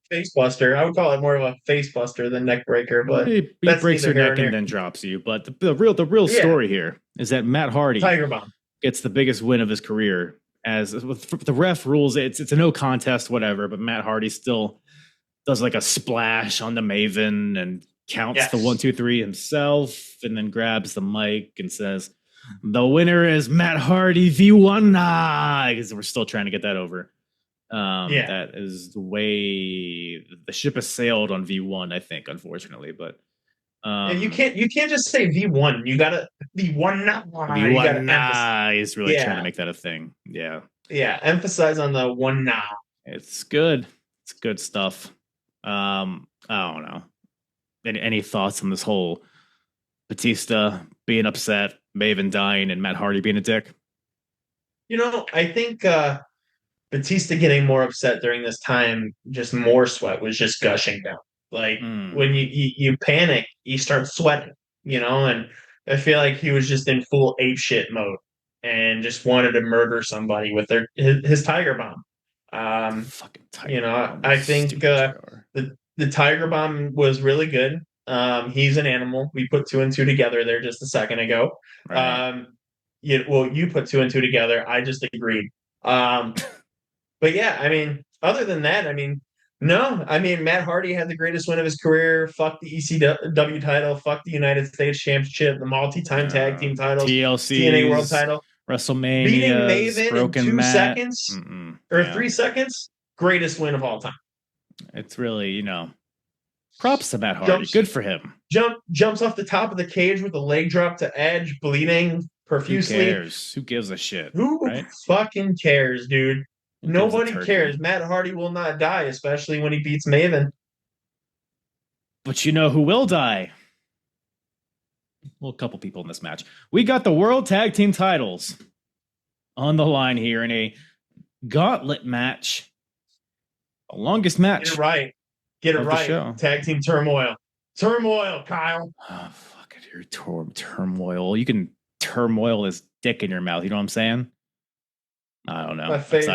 Face buster. I would call it more of a face buster than neck breaker, but he breaks your neck and then drops you. But the real story here is that Matt Hardy Tiger Bomb gets the biggest win of his career. As the ref rules, it's a no contest, whatever. But Matt Hardy still does like a splash on the Maven and counts the 1, 2, 3 himself, and then grabs the mic and says, "The winner is Matt Hardy v1." Because we're still trying to get that over. That is the way the ship has sailed on V1, I think, unfortunately. But you can't just say V1. You gotta V1 now. You gotta emphasize. He's really trying to make that a thing. Yeah. Yeah, emphasize on the one now. It's good. It's good stuff. I don't know. Any thoughts on this whole Batista being upset, Maven dying, and Matt Hardy being a dick? I think Batista getting more upset during this time, just more sweat was just gushing down. Like when you panic, you start sweating, and I feel like he was just in full ape shit mode and just wanted to murder somebody with his Tiger Bomb. Fucking Tiger Bomb. I think the Tiger Bomb was really good. He's an animal. We put 2 and 2 together there just a second ago. Right. You put 2 and 2 together. I just agreed. But yeah, I mean, other than that, I mean, no, I mean, Matt Hardy had the greatest win of his career. Fuck the ECW title. Fuck the United States Championship. The multi-time tag team titles. TLC. TNA World title. WrestleMania. Beating Maven in 2 Matt. seconds or 3 seconds. Greatest win of all time. It's really, props to Matt Hardy. Good for him. Jumps off the top of the cage with a leg drop to Edge, bleeding profusely. Who cares? Who gives a shit? Who fucking cares, dude? Nobody cares. Matt Hardy will not die, especially when he beats Maven. But you know who will die? Well, a couple people in this match. We got the World Tag Team titles on the line here in a gauntlet match. The longest match. Get it right. Tag Team Turmoil. Turmoil, Kyle. Oh, fuck it. You're turmoil. You can turmoil this dick in your mouth. You know what I'm saying? I don't know. Because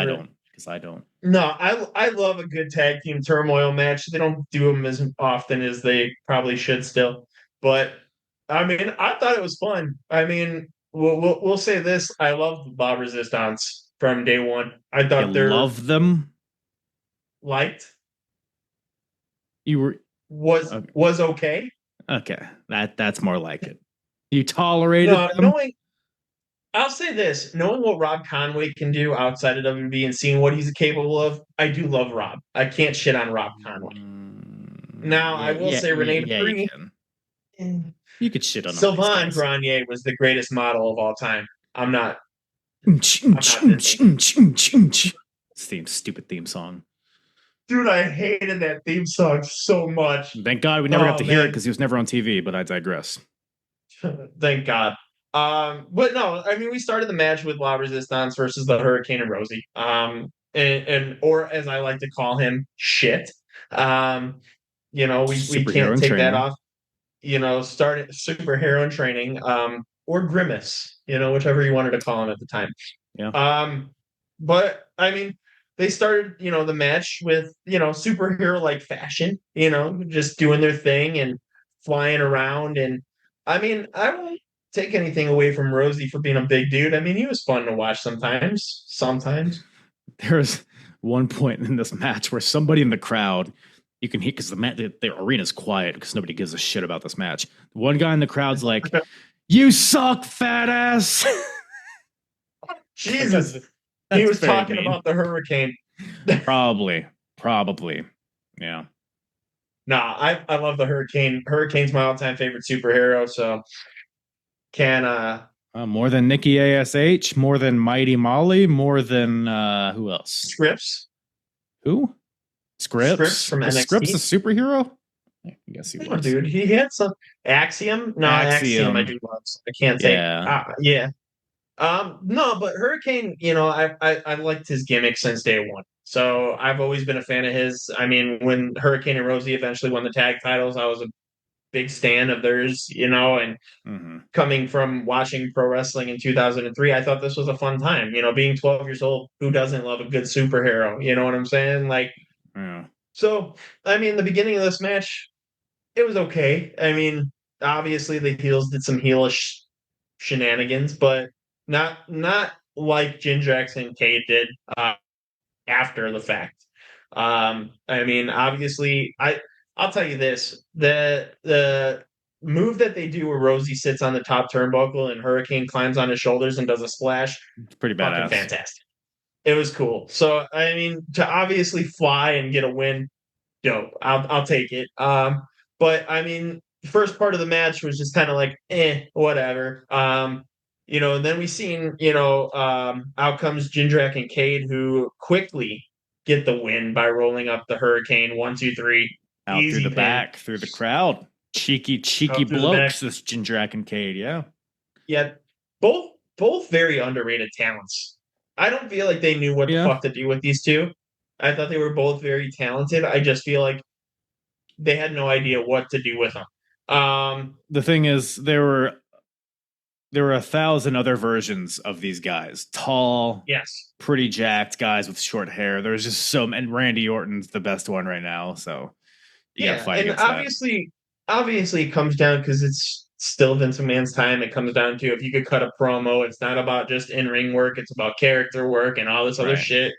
I don't. No, I love a good tag team turmoil match. They don't do them as often as they probably should still. But, I mean, I thought it was fun. I mean, we'll say this. I love La Resistance from day one. I thought they love them? Liked. You were... Was okay. Okay. That's more like it. You tolerated them? I'll say this, knowing what Rob Conway can do outside of WWE and seeing what he's capable of, I do love Rob. I can't shit on Rob Conway. Now, I will say Renee Dupree. You could shit on Sylvain Grenier was the greatest model of all time. I'm not. Stupid theme song. Dude, I hated that theme song so much. Thank God we never got to hear it because he was never on TV, but I digress. Thank God. But no, I mean, we started the match with La Resistance versus the Hurricane and Rosie. Or as I like to call him, shit. We can't take that off. Start superhero in training, or Grimace, whichever you wanted to call him at the time. Yeah. But I mean, they started, the match with, superhero-like fashion, just doing their thing and flying around. And I mean, I won't take anything away from Rosie for being a big dude. I mean, he was fun to watch sometimes. There's one point in this match where somebody in the crowd, you can hear, because the arena's quiet because nobody gives a shit about this match. One guy in the crowd's like, "You suck, fat ass." Jesus. He was talking about the Hurricane. Probably. Yeah. Nah, I love the Hurricane. Hurricane's my all-time favorite superhero, so more than Nikki ASH, more than Mighty Molly, more than who else? Scripps. Who? Scripps from NXT. Scripps a superhero? I guess he was. Dude, he had some Axiom. No, Axiom I do love. I can't say. Yeah. No, but Hurricane, I liked his gimmick since day one. So I've always been a fan of his. I mean, when Hurricane and Rosie eventually won the tag titles, I was a big stan of theirs, and coming from watching pro wrestling in 2003, I thought this was a fun time. Being 12 years old, who doesn't love a good superhero? You know what I'm saying? So, I mean, the beginning of this match, it was okay. I mean, obviously the heels did some heelish shenanigans, but not like Jin Jackson and Cade did after the fact. I mean, obviously, I'll tell you this: the move that they do where Rosie sits on the top turnbuckle and Hurricane climbs on his shoulders and does a splash, it's pretty badass. Fantastic. It was cool. So I mean, to obviously fly and get a win, dope. I'll take it. But I mean, the first part of the match was just kind of like, whatever. And then we seen, out comes Jindrak and Cade, who quickly get the win by rolling up the Hurricane. 1, 2, 3. Out Easy through the pin. back, through the crowd. Cheeky Out through the blokes, back. this Jindrak and Cade, yeah. Yeah, both very underrated talents. I don't feel like they knew what the fuck to do with these two. I thought they were both very talented. I just feel like they had no idea what to do with them. The thing is, there were 1,000 other versions of these guys. Tall, Yes, pretty jacked guys with short hair. There's just and Randy Orton's the best one right now. So you gotta fight and against obviously it comes down because it's still Vince McMahon's time. It comes down to if you could cut a promo, it's not about just in-ring work, it's about character work and all this other Right. shit.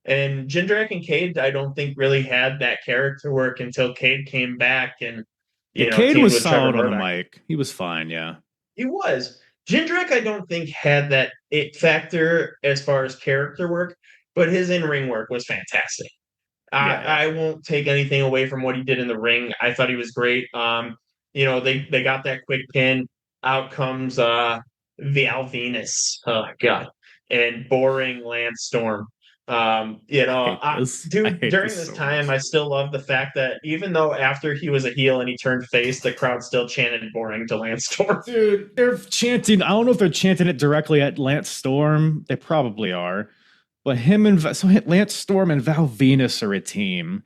And Jindrak and Cade, I don't think really had that character work until Cade came back and Cade was solid on the Murdoch. mic. He was fine, yeah. He was. Jindrak, I don't think had that it factor as far as character work, but his in-ring work was fantastic. Yeah. I won't take anything away from what he did in the ring. I thought he was great. They got that quick pin. Out comes Val Venus. Oh God. And boring Lance Storm. During this so time, much. I still love the fact that even though after he was a heel and he turned face, the crowd still chanted boring to Lance Storm. Dude, they're chanting. I don't know if they're chanting it directly at Lance Storm. They probably are. But Lance Storm and Val Venus are a team.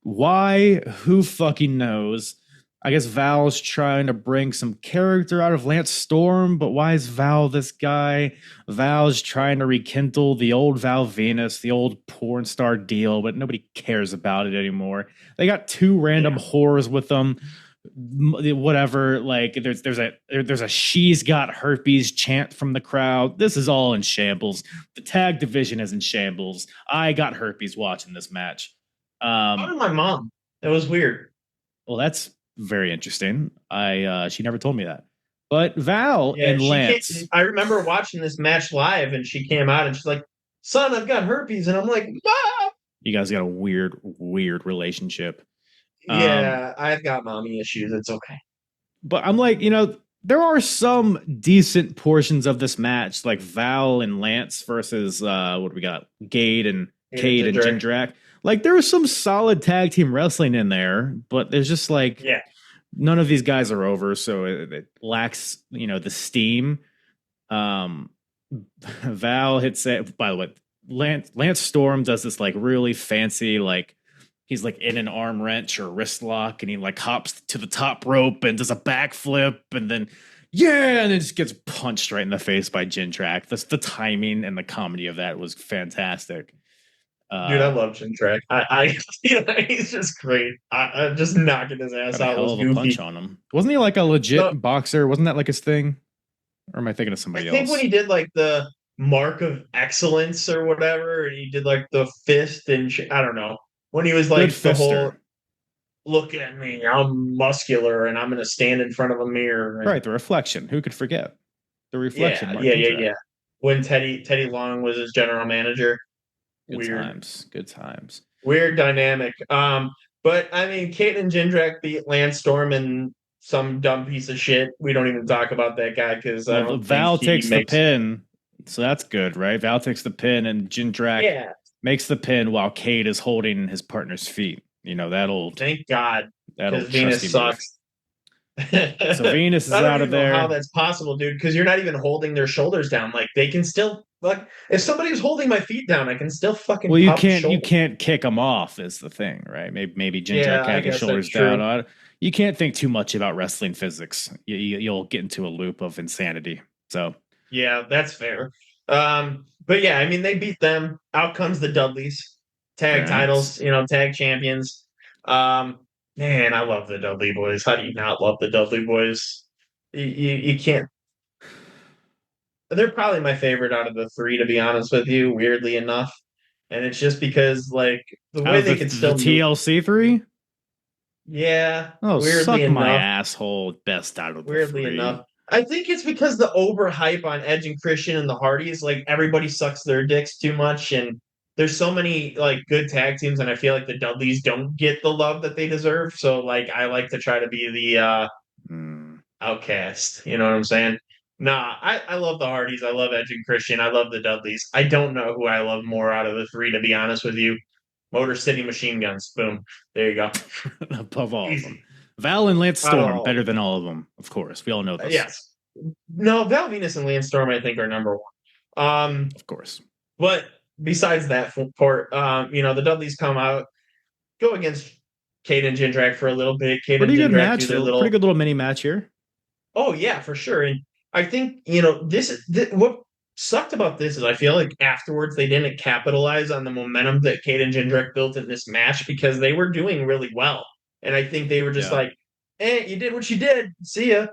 Why? Who fucking knows? I guess Val's trying to bring some character out of Lance Storm, but why is Val this guy? Val's trying to rekindle the old Val Venus, the old porn star deal, but nobody cares about it anymore. They got 2 random whores with them. Whatever, like there's a she's got herpes chant from the crowd. This is all in shambles. The tag division is in shambles. I got herpes watching this match. So did my mom. It was weird. Well, that's very interesting. She never told me that. But Val and Lance, I remember watching this match live, and she came out and she's like, "Son, I've got herpes," and I'm like, "Mom!" You guys got a weird relationship. Yeah, I've got mommy issues. It's okay. But I'm like, there are some decent portions of this match, like Val and Lance versus what do we got? Cade and Jindrak. Like there was some solid tag team wrestling in there, but there's just like none of these guys are over, so it lacks, the steam. Val hits it. By the way, Lance Storm does this like really fancy, like he's like in an arm wrench or wrist lock, and he like hops to the top rope and does a backflip, and then and then just gets punched right in the face by Jindrak. The timing and the comedy of that was fantastic. Dude, I love Jindrak. He's just great. I'm just knocking his ass out. Hell of a punch on him. Wasn't he like a legit boxer? Wasn't that like his thing? Or am I thinking of somebody else? I think when he did like the mark of excellence or whatever, and he did like the fist and I don't know. When he was like the whole, look at me, I'm muscular and I'm going to stand in front of a mirror. Right, the reflection. Who could forget? The reflection. Yeah. When Teddy Long was his general manager. Good times. Weird dynamic. But I mean, Cade and Jindrak beat Lance Storm and some dumb piece of shit. We don't even talk about that guy because Val takes the pin, so that's good, right? Val takes the pin and Jindrak makes the pin while Cade is holding his partner's feet. Thank God, because Venus sucks. So Venus is out of there. How that's possible, dude? Because you're not even holding their shoulders down. Like they can still. Like if somebody's holding my feet down, I can still fucking. Well, you can't kick them off. Is the thing, right? Maybe Jindrak can't get shoulders down. You can't think too much about wrestling physics. You'll get into a loop of insanity. So yeah, that's fair. But yeah, I mean they beat them. Out comes the Dudleys, tag titles. Tag champions. Man, I love the Dudley Boys. How do you not love the Dudley Boys? You can't. They're probably my favorite out of the 3, to be honest with you, weirdly enough. And it's just because, like, the way they can still... The TLC 3? Yeah. Oh, weirdly suck enough, my asshole. Best out of the weirdly 3. Enough. I think it's because the overhype on Edge and Christian and the Hardys, like everybody sucks their dicks too much, and there's so many like good tag teams, and I feel like the Dudleys don't get the love that they deserve. So like I like to try to be the outcast. You know what I'm saying? Nah, I love the Hardys. I love Edge and Christian. I love the Dudleys. I don't know who I love more out of the three, to be honest with you. Motor City Machine Guns. Boom. There you go. Above all of them. Easy. Val and Lance Storm, Oh. better than all of them, of course. We all know this. Yes. No, Val Venus and Lance Storm, I think, are number one. Of course. But besides that part, the Dudleys come out, go against Cade and Jindrak for a little bit. Cade Pretty and good Jindrak match. do their little. Pretty good little mini match here. Oh yeah, for sure. And I think what sucked about this is I feel like afterwards they didn't capitalize on the momentum that Cade and Jindrak built in this match because they were doing really well, and I think they were just like, you did what you did. See ya.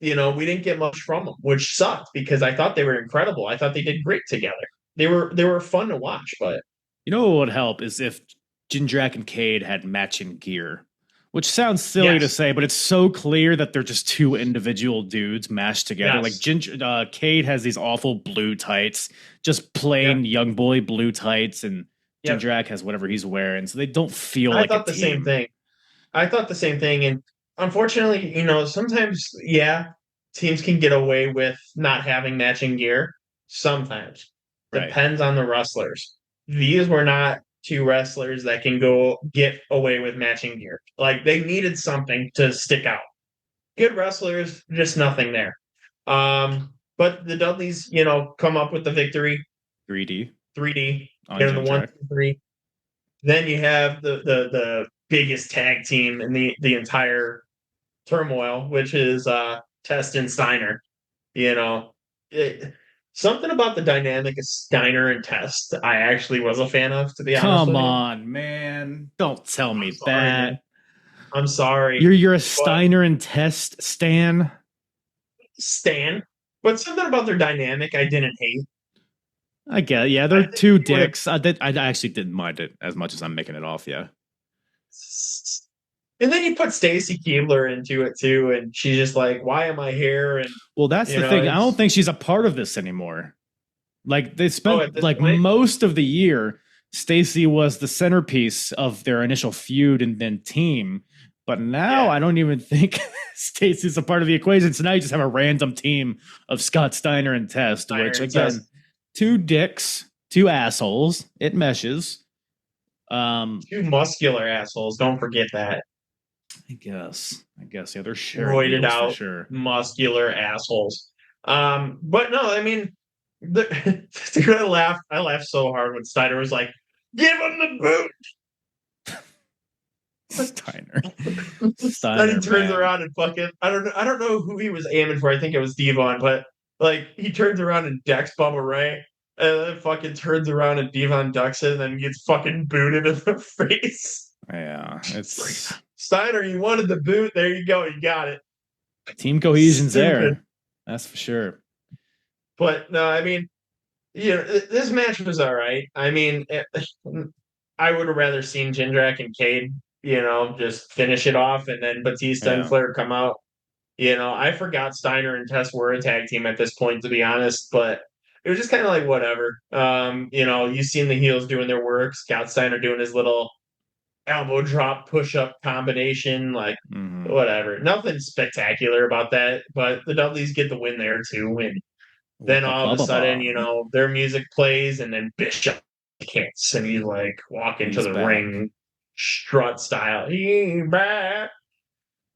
We didn't get much from them, which sucked because I thought they were incredible. I thought they did great together. They were fun to watch, but you know what would help is if Jindrak and Cade had matching gear, which sounds silly to say, but it's so clear that they're just two individual dudes mashed together. Like Cade has these awful blue tights, just plain young boy blue tights, and Jindrak has whatever he's wearing, so they don't feel like a team. Same thing. I thought the same thing, and unfortunately, sometimes teams can get away with not having matching gear. Sometimes depends on the wrestlers. These were not two wrestlers that can go get away with matching gear. Like they needed something to stick out. Good wrestlers, just nothing there. But the Dudleys, come up with the victory. 3D. Get the 1, 2, 3. Then you have the biggest tag team in the entire turmoil, which is Test and Steiner. Something about the dynamic of Steiner and Test I actually was a fan of, to be honest with you. Come on, man. Don't tell me that. Man. I'm sorry. You're a Steiner and Test stan? Stan. But something about their dynamic I didn't hate. I get it. Yeah, they're two dicks. I actually didn't mind it as much as I'm making it off, yeah. And then you put Stacy Keibler into it too, and she's just like, "Why am I here?" And well, that's the thing. I don't think she's a part of this anymore. Like they spent most of the year, Stacy was the centerpiece of their initial feud and then team. But now I don't even think Stacy's a part of the equation. So now you just have a random team of Scott Steiner and Test, which again, two dicks, two assholes. It meshes. Two muscular assholes. Don't forget that. I guess. Yeah, they're sharing roided out, for sure. Muscular assholes. But no, I mean, I laughed so hard when Steiner was like, "Give him the boot." Steiner. Then he turns around and fucking I don't know who he was aiming for. I think it was Devon, but like he turns around and decks Bubba Ray, and then fucking turns around and Devon ducks it, and then gets fucking booted in the face. Yeah, it's Steiner. You wanted the boot. There you go. You got it. Team cohesion's there. That's for sure. But no, I mean, this match was all right. I mean, I would have rather seen Jindrak and Cade, just finish it off, and then Batista and Flair come out. I forgot Steiner and Tess were a tag team at this point, to be honest, but it was just kind of like whatever. You've seen the heels doing their work. Scott Steiner doing his little elbow drop push-up combination, like whatever. Nothing spectacular about that, but the Dudleys get the win there too. And then all of a sudden, their music plays, and then Bishop hits, and he's like walking to the ring, strut style. He back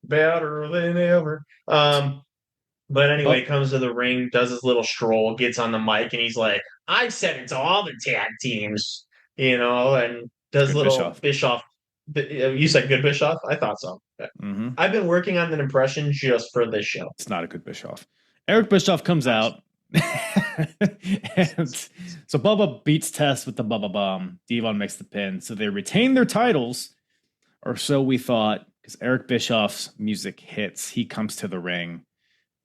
better than ever. But anyway, comes to the ring, does his little stroll, gets on the mic, and he's like, "I said it to all the tag teams," and does good little Bischoff. You said good Bischoff? I thought so. Mm-hmm. I've been working on an impression just for this show. It's not a good Bischoff. Eric Bischoff comes out. And so Bubba beats Test with the Bubba Bomb. Devon makes the pin. So they retain their titles, or so we thought, because Eric Bischoff's music hits. He comes to the ring.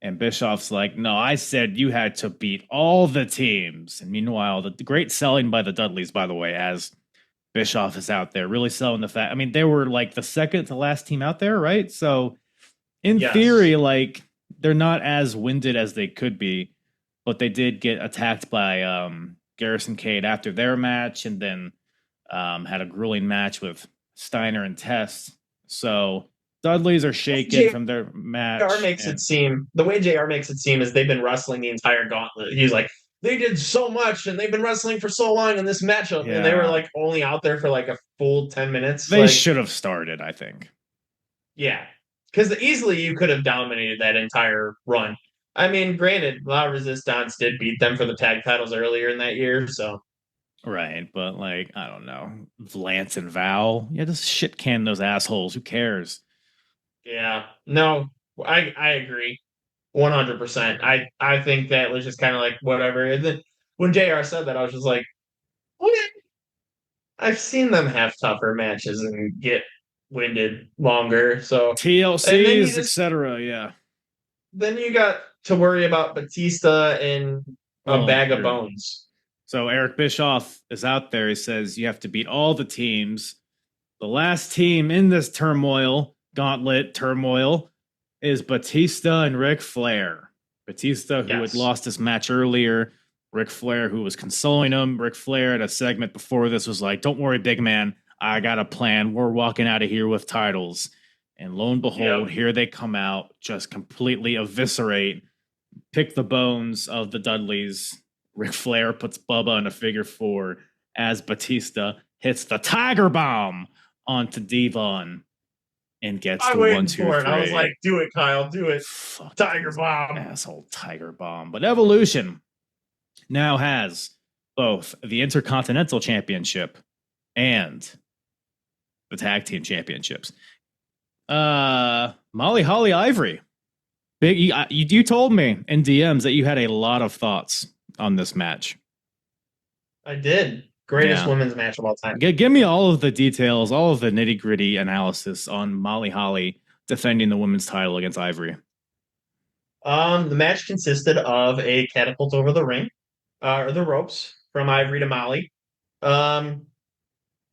And Bischoff's like, "No, I said you had to beat all the teams." And meanwhile, the great selling by the Dudleys, by the way, as Bischoff is out there really selling the fact. I mean, they were like the second to last team out there, right? So in theory, like they're not as winded as they could be, but they did get attacked by Garrison Cade after their match, and then had a grueling match with Steiner and Test. So Dudleys are shaken from their match. The way JR makes it seem is they've been wrestling the entire gauntlet. He's like, they did so much and they've been wrestling for so long in this matchup, and they were like only out there for like a full 10 minutes. They should have started, I think. Yeah, because easily you could have dominated that entire run. I mean, granted, La Resistance did beat them for the tag titles earlier in that year, so. Right, but like, I don't know. Lance and Val. Yeah, just shit can those assholes. Who cares? Yeah. No, I agree. 100%. I think that was just kind of like whatever. And then when JR said that, I was just like, what? I've seen them have tougher matches and get winded longer. So TLCs, etc. Yeah. Then you got to worry about Batista and a bag of bones. So Eric Bischoff is out there. He says you have to beat all the teams. The last team in this gauntlet turmoil, is Batista and Ric Flair. Batista, who had lost his match earlier. Ric Flair, who was consoling him. Ric Flair, at a segment before this, was like, don't worry, big man. I got a plan. We're walking out of here with titles. And lo and behold, here they come out, just completely eviscerate, pick the bones of the Dudleys. Ric Flair puts Bubba in a figure 4 as Batista hits the Tiger Bomb onto Devon and gets the 1, 2, 3. I was like, do it, Kyle, do it. Fuck Tiger Bomb. Asshole Tiger Bomb. But Evolution now has both the Intercontinental Championship and the Tag Team Championships. Molly Holly Ivory. You told me in DMs that you had a lot of thoughts on this match. I did. Greatest women's match of all time. Give me all of the details, all of the nitty-gritty analysis on Molly Holly defending the women's title against Ivory. The match consisted of a catapult over the ring, or the ropes, from Ivory to Molly, and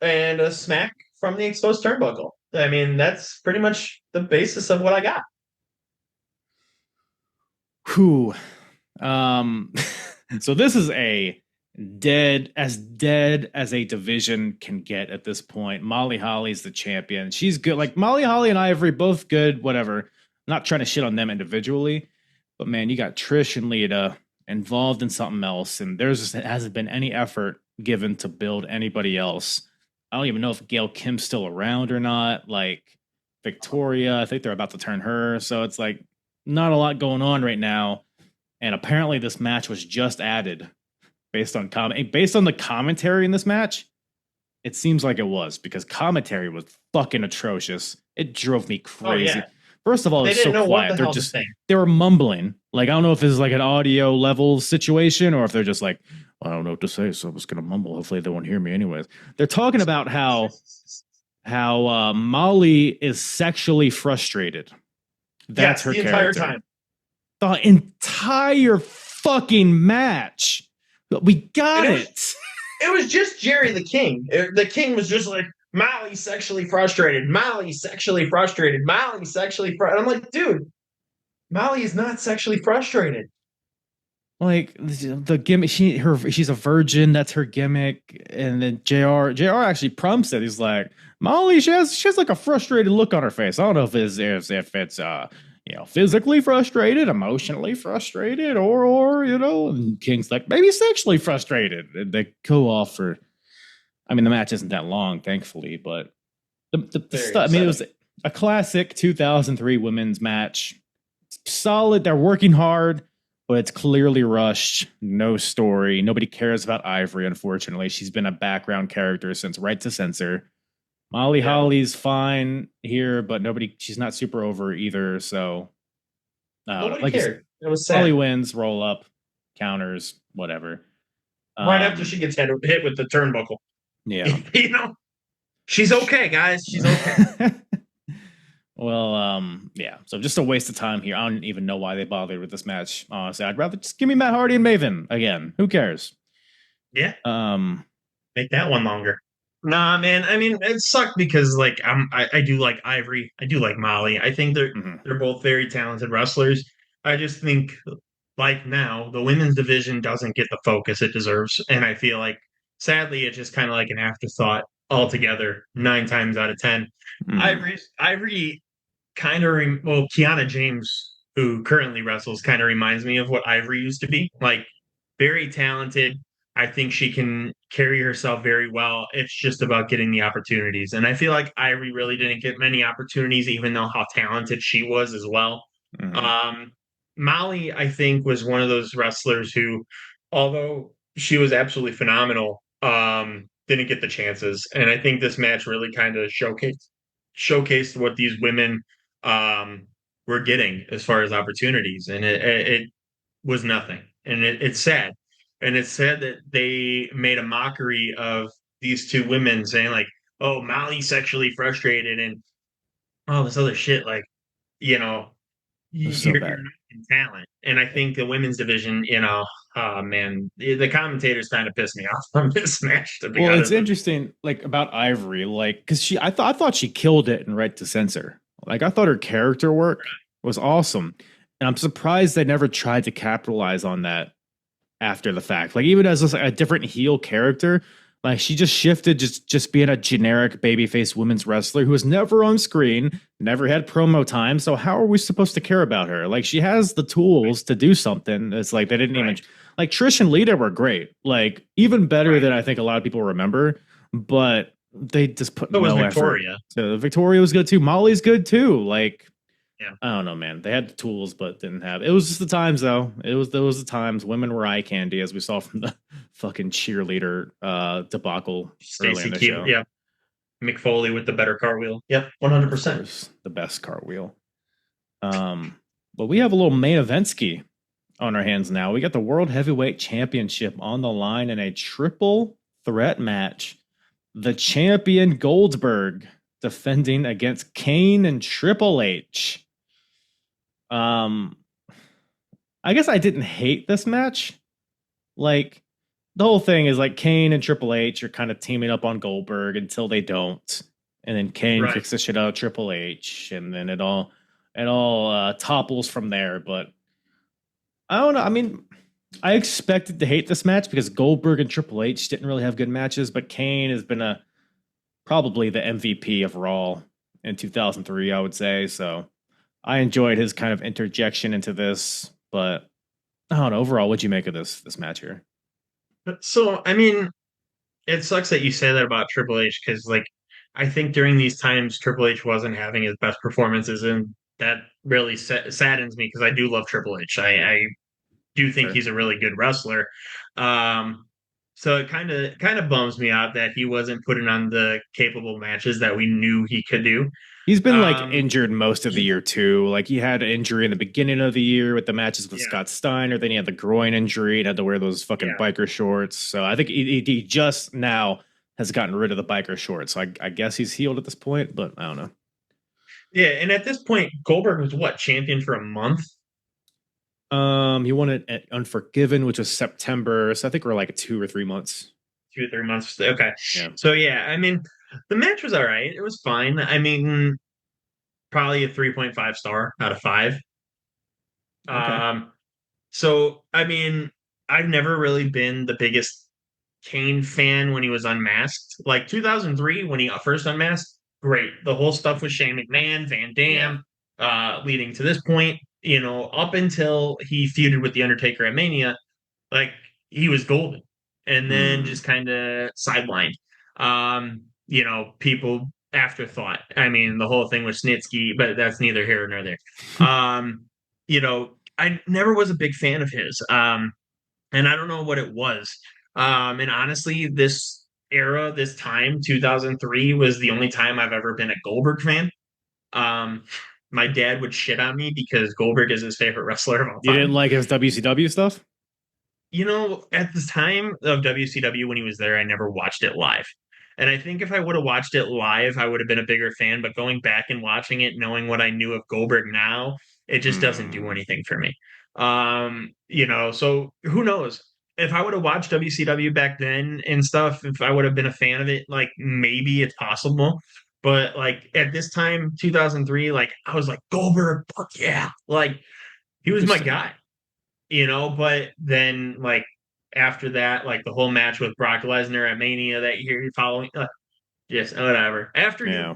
a smack from the exposed turnbuckle. I mean, that's pretty much the basis of what I got. Whew. So this is a dead as a division can get at this point. Molly Holly's the champion. She's good. Like, Molly Holly and Ivory, both good, whatever. I'm not trying to shit on them individually, but man, you got Trish and Lita involved in something else, and hasn't been any effort given to build anybody else. I don't even know if Gail Kim's still around or not. Like, Victoria, I think they're about to turn her. So it's like not a lot going on right now. And apparently this match was just added based on the commentary in this match. It seems like it was, because commentary was fucking atrocious. It drove me crazy. Oh, yeah. First of all, it's so quiet. They were mumbling. Like, I don't know if this is like an audio level situation or if they're just like, I don't know what to say, so I'm just gonna mumble. Hopefully they won't hear me anyways. They're talking about how Molly is sexually frustrated. That's her character. Entire time. The entire fucking match. We got it. It was just Jerry the King. The King was just like, Molly sexually frustrated. Molly sexually frustrated. Molly sexually frustrated. I'm like, dude, Molly is not sexually frustrated. Like, the gimmick, she's a virgin. That's her gimmick. And then JR actually prompts it. He's like, Molly, she has like a frustrated look on her face. I don't know if it's physically frustrated, emotionally frustrated, or and King's like, maybe sexually frustrated. And they go off for, I mean, the match isn't that long, thankfully, but the stuff, I mean, it was a classic 2003 women's match. Solid. They're working hard, but it's clearly rushed. No story. Nobody cares about Ivory, unfortunately. She's been a background character since Right to Censor. Molly Holly's fine here, but she's not super over either. So, nobody cared. It was sad. Holly wins, roll up, counters, whatever. Right after she gets hit with the turnbuckle. Yeah. She's okay, guys. She's okay. Well, yeah. So just a waste of time here. I don't even know why they bothered with this match. Honestly, I'd rather just give me Matt Hardy and Maven again. Who cares? Yeah. Make that one longer. Nah, man. I mean, it sucked because like I do like Ivory. I do like Molly. I think they're both very talented wrestlers. I just think like now the women's division doesn't get the focus it deserves, and I feel like sadly it's just kind of like an afterthought altogether. 9 times out of 10, Hmm. Ivory kind of well, Kiana James, who currently wrestles, kind of reminds me of what Ivory used to be. Like very talented. I think she can carry herself very well. It's just about getting the opportunities. And I feel like Ivory really didn't get many opportunities, even though how talented she was as well. Hmm. Um, Molly, I think, was one of those wrestlers who, although she was absolutely phenomenal, didn't get the chances. And I think this match really kind of showcased what these women um, were getting as far as opportunities, and it was nothing, and it's sad, and it's sad that they made a mockery of these two women, saying like, "Oh, Molly's sexually frustrated," and all this other shit. Like, you know, It was so you're bad. not in talent, and I think the women's division, oh man, the commentators kind of pissed me off on this match, to be Well, it's honest with interesting, like about Ivory, like because I thought she killed it in Right to Censor. Like I thought her character work was awesome, and I'm surprised they never tried to capitalize on that after the fact. Like even as a different heel character, like she just shifted just being a generic babyface women's wrestler who was never on screen, never had promo time. So how are we supposed to care about her? Like she has the tools to do something. It's like they didn't you. even Right, like Trish and Lita were great. Like even better right. than I think a lot of people remember, but they just put So was no effort. Victoria. So Victoria was good too. Molly's good too. Like Yeah. I don't know, man. They had the tools, but didn't have. It was just the times, though. It was those the times. Women were eye candy, as we saw from the fucking cheerleader debacle early in Stacy the Keebler. show. Yeah. Mick Foley with the better cartwheel. Yep, 100%. Course, the best cartwheel. But we have a little main event ski on our hands now. We got the World Heavyweight Championship on the line in a triple threat match. The champion Goldberg defending against Kane and Triple H. Um, I guess I didn't hate this match. Like the whole thing is like Kane and Triple H are kind of teaming up on Goldberg until they don't, and then Kane Right. kicks the shit out of Triple H, and then it all topples from there. But I don't know. I mean, I expected to hate this match because Goldberg and Triple H didn't really have good matches, but Kane has been a probably the MVP of Raw in 2003, I would say. So I enjoyed his kind of interjection into this, but I don't know. Overall, what'd you make of this match here? So, I mean, it sucks that you say that about Triple H because, like, I think during these times Triple H wasn't having his best performances, and that really saddens me because I do love Triple H. I do think Sure. he's a really good wrestler. Um, so it kind of bums me out that he wasn't putting on the capable matches that we knew he could do. He's been like Um, injured most of the year too. Like he had an injury in the beginning of the year with the matches with yeah, Scott Steiner. Then he had the groin injury and had to wear those fucking yeah. biker shorts. So I think he just now has gotten rid of the biker shorts. So I guess he's healed at this point, but I don't know. Yeah, and at this point, Goldberg was what, champion for a month? He won it at Unforgiven, which was September. So I think we're like 2 or 3 months. 2 or 3 months. Okay. Yeah. So yeah, I mean, the match was all right. It was fine. I mean, probably a 3.5 star out of 5. Okay. Um, so I mean, I've never really been the biggest Kane fan when he was unmasked. Like 2003 when he first unmasked, great. The whole stuff with Shane McMahon, Van Yeah. Dam, leading to this point, up until he feuded with The Undertaker at Mania, like he was golden. And then Hmm. just kind of sidelined. People afterthought. I mean, the whole thing with Snitsky, but that's neither here nor there. Um, I never was a big fan of his. And I don't know what it was. And honestly, this era, this time, 2003, was the only time I've ever been a Goldberg fan. Um, my dad would shit on me because Goldberg is his favorite wrestler of all You didn't time. like his WCW stuff? At the time of WCW when he was there, I never watched it live. And I think if I would have watched it live, I would have been a bigger fan. But going back and watching it, knowing what I knew of Goldberg now, it just doesn't do Hmm. anything for me. So who knows? If I would have watched WCW back then and stuff, if I would have been a fan of it, like maybe it's possible. But like at this time, 2003, like I was like, Goldberg, fuck yeah. Like he he was my guy, but then like after that, like the whole match with Brock Lesnar at Mania that year following, just whatever. After Yeah.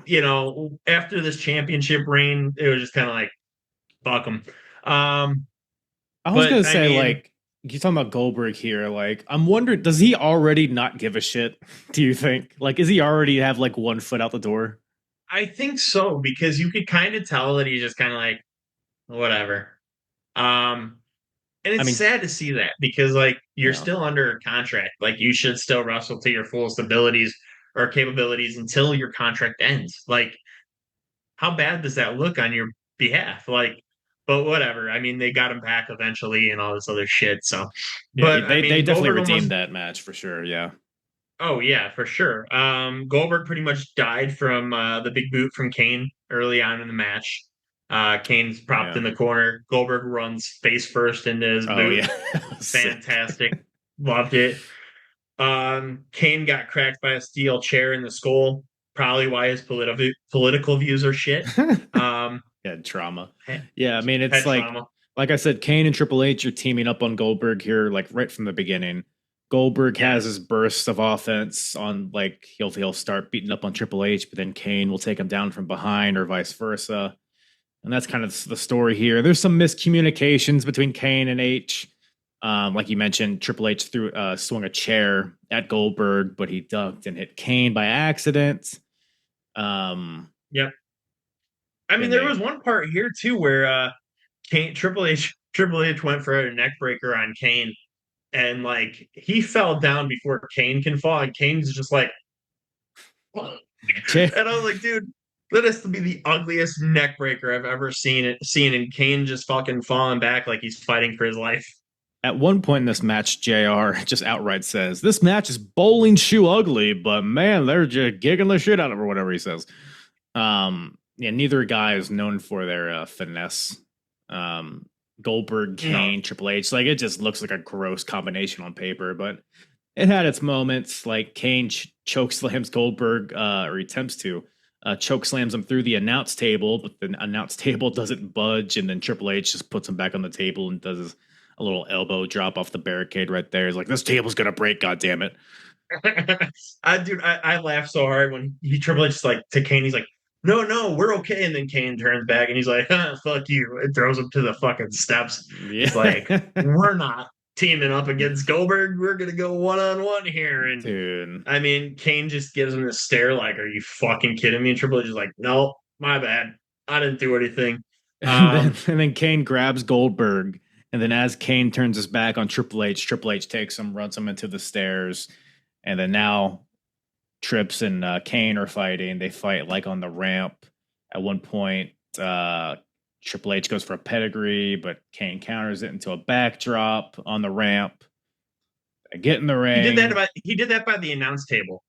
after this championship reign, it was just kind of like fuck him. I was gonna But I say, mean, like, you're talking about Goldberg here. Like, I'm wondering, does he already not give a shit? Do you think? Like, is he already have like one foot out the door? I think so because you could kind of tell that he's just kind of like whatever. Um, and I it's mean, sad to see that because like you're yeah. still under a contract. Like you should still wrestle to your fullest abilities or capabilities until your contract ends. Like, how bad does that look on your behalf? Like, but whatever. I mean, they got him back eventually and all this other shit. So, Yeah, but I they mean, definitely Goldberg almost. redeemed that match for sure. Yeah. Oh yeah, for sure. Goldberg pretty much died from the big boot from Kane early on in the match. Kane's propped Yeah. in the corner. Goldberg runs face first into his Oh boot. yeah. Fantastic. Loved it. Kane got cracked by a steel chair in the skull. Probably why his political views are shit. Yeah, trauma. Yeah, I mean, it's Head trauma. like I said, Kane and Triple H are teaming up on Goldberg here, like right from the beginning. Goldberg has his bursts of offense on, like he'll start beating up on Triple H, but then Kane will take him down from behind, or vice versa. And that's kind of the story here. There's some miscommunications between Kane and H. Like you mentioned, Triple H swung a chair at Goldberg, but he ducked and hit Kane by accident. Yep. I mean, there was one part here too where Triple H went for a neck breaker on Kane, and like he fell down before Kane can fall, and Kane's just like, and I was like, dude, that has to be the ugliest neck breaker I've ever seen, and Kane just fucking falling back like he's fighting for his life. At one point in this match, JR just outright says, "This match is bowling shoe ugly, but man, they're just gigging the shit out of it," or whatever he says. Yeah, neither guy is known for their finesse. Goldberg, Kane, Triple H, like it just looks like a gross combination on paper, but it had its moments. Like Kane choke slams Goldberg, or he attempts to choke slams him through the announce table, but the announce table doesn't budge, and then Triple H just puts him back on the table and does a little elbow drop off the barricade right there. He's like, "This table's gonna break, god damn it." I laughed so hard when Triple H is like to Kane, he's like, no, we're okay. And then Kane turns back and he's like, fuck you. It throws him to the fucking steps. Yeah. It's like, we're not teaming up against Goldberg. We're going to go one-on-one here. And dude, I mean, Kane just gives him this stare like, are you fucking kidding me? And Triple H is like, no, my bad. I didn't do anything. And then Kane grabs Goldberg. And then as Kane turns his back on Triple H takes him, runs him into the stairs. And then now Trips and Kane are fighting. They fight like on the ramp. At one point, Triple H goes for a pedigree, but Kane counters it into a backdrop on the ramp. They get in the ring. He did that by the announce table.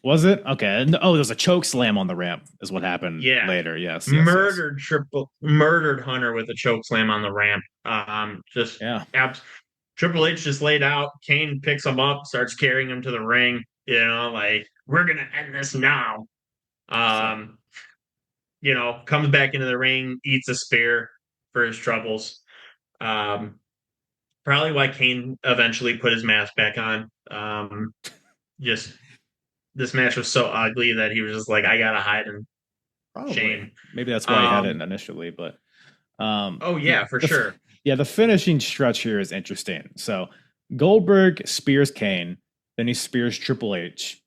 Was it? Okay. Oh, there's a choke slam on the ramp is what happened later. Yes. Murdered Hunter with a choke slam on the ramp. Triple H just laid out. Kane picks him up, starts carrying him to the ring. Like, we're going to end this now. Comes back into the ring, eats a spear for his troubles. Probably why Kane eventually put his mask back on. This match was so ugly that he was just like, I got to hide in shame. Maybe that's why he had it initially, but. For sure. Yeah, the finishing stretch here is interesting. So Goldberg spears Kane, then he spears Triple H.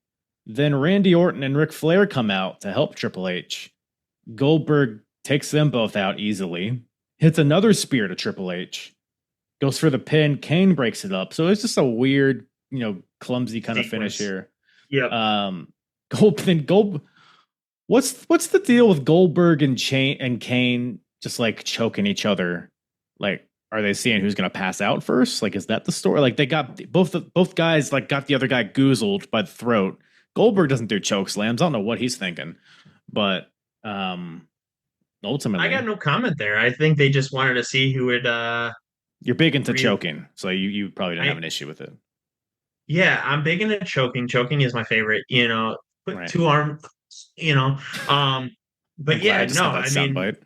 Then Randy Orton and Ric Flair come out to help Triple H. Goldberg takes them both out easily, hits another spear to Triple H, goes for the pin. Kane breaks it up. So it's just a weird, clumsy kind of finish here. Yeah. What's the deal with Goldberg and Kane just like choking each other? Like, are they seeing who's going to pass out first? Like, is that the story? Like, they got both guys like got the other guy goozled by the throat. Goldberg doesn't do choke slams. I don't know what he's thinking, but ultimately, I got no comment there. I think they just wanted to see who would. You're big into choking, so you probably don't have an issue with it. Yeah, I'm big into choking. Choking is my favorite. Put two arms. But yeah, no, I mean.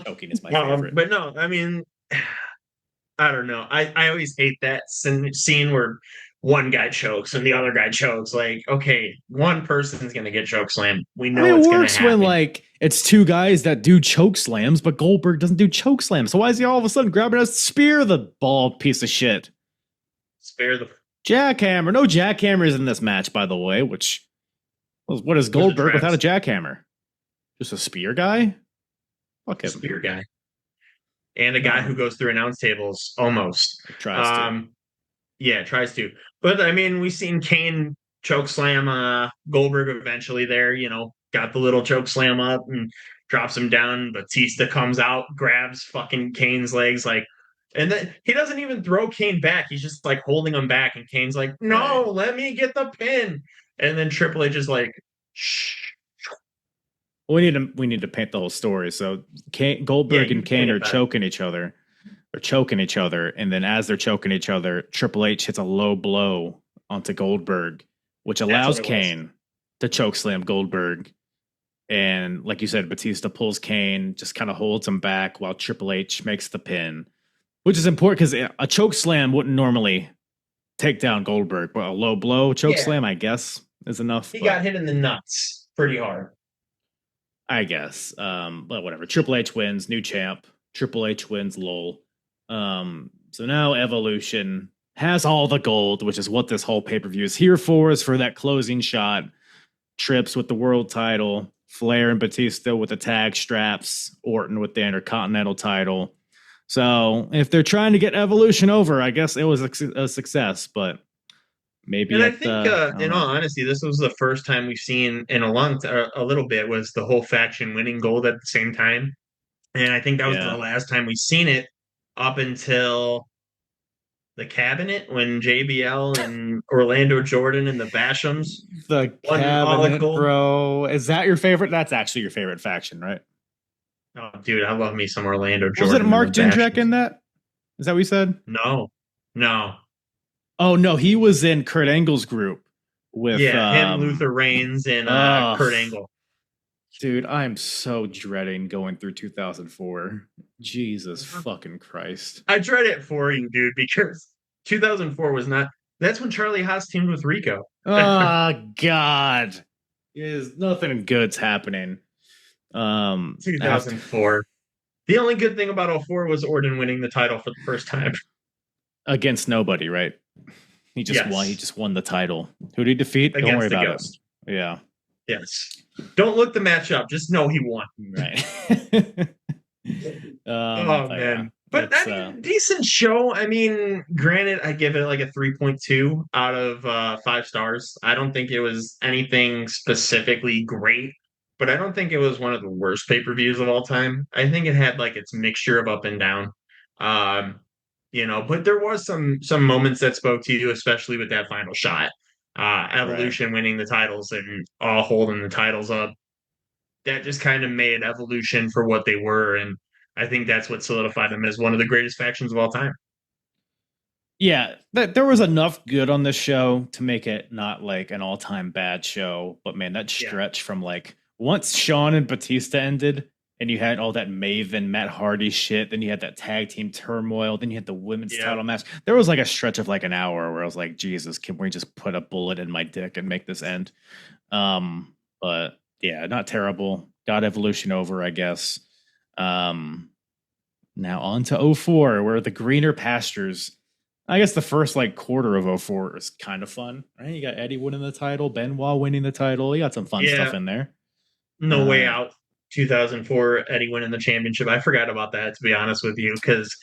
Choking is my favorite. But no, I mean, I don't know. I always hate that scene where one guy chokes and the other guy chokes. Like, okay, one person's gonna get choke slammed. We I know mean, it it's gonna works happen. when like it's two guys that do choke slams, but Goldberg doesn't do choke slams. So why is he all of a sudden grabbing a spear, the bald piece of shit? Spare the Jackhammer. No jackhammers in this match, by the way, which what is Goldberg without a jackhammer? Just a spear guy? Fuck him. spear guy. And a guy who goes through announce tables almost. Tries to. Yeah, tries to. But I mean, we've seen Kane choke slam Goldberg eventually there, got the little choke slam up and drops him down. Batista comes out, grabs fucking Kane's legs, and then he doesn't even throw Kane back. He's just like holding him back, and Kane's like, no, let me get the pin. And then Triple H is like, shh. We need to paint the whole story. So Goldberg and Kane are choking each other. They're choking each other, and then as they're choking each other, Triple H hits a low blow onto Goldberg, which allows Kane to choke slam Goldberg. And like you said, Batista pulls Kane, just kind of holds him back while Triple H makes the pin, which is important because a choke slam wouldn't normally take down Goldberg, but a low blow choke slam, I guess, is enough. He got hit in the nuts pretty hard. I guess. But whatever. Triple H wins, new champ. Triple H wins, lol. So now Evolution has all the gold, which is what this whole pay-per-view is here for, is for that closing shot. Trips with the world title, Flair and Batista with the tag straps, Orton with the Intercontinental title. So if they're trying to get Evolution over, I guess it was a success, but maybe. And I think, in all honesty, this was the first time we've seen in a little bit was the whole faction winning gold at the same time. And I think that was the last time we've seen it up until the cabinet when JBL and Orlando Jordan and the Bashams. The cabinet, bro. Is that your favorite? That's actually your favorite faction, right? Oh, dude, I love me some Orlando Jordan. Was it Mark Jindrak in that? Is that what you said? No. Oh, no. He was in Kurt Angle's group with him, Luther Reigns, and Kurt Angle. Dude, I'm so dreading going through 2004. Jesus fucking Christ. I dread it for you, dude, because 2004 was not... That's when Charlie Haas teamed with Rico. Oh, God. Nothing good's happening. 2004. The only good thing about 04 was Orton winning the title for the first time. Against nobody, right? He just won. He just won the title. Who did he defeat? Don't worry about it. Yeah. Yes. Don't look the match up. Just know he won. Right. Oh, man. But I mean, decent show. I mean, granted, I give it like a 3.2 out of 5 stars. I don't think it was anything specifically great, but I don't think it was one of the worst pay-per-views of all time. I think it had like its mixture of up and down. But there was some moments that spoke to you, especially with that final shot. Evolution winning the titles and all holding the titles up. That just kind of made Evolution for what they were, and I think that's what solidified them as one of the greatest factions of all time. Yeah, there was enough good on this show to make it not like an all-time bad show, but man, that stretch from like once Shawn and Batista ended, and you had all that Maven, Matt Hardy shit, then you had that tag team turmoil, then you had the women's title match. There was like a stretch of like an hour where I was like, Jesus, can we just put a bullet in my dick and make this end? But yeah, not terrible. Got Evolution over, I guess. Now on to 04, where the greener pastures. I guess the first like quarter of 04 is kind of fun, right? You got Eddie winning the title, Benoit winning the title. You got some fun stuff in there. No Way Out 2004, Eddie winning the championship. I forgot about that, to be honest with you, because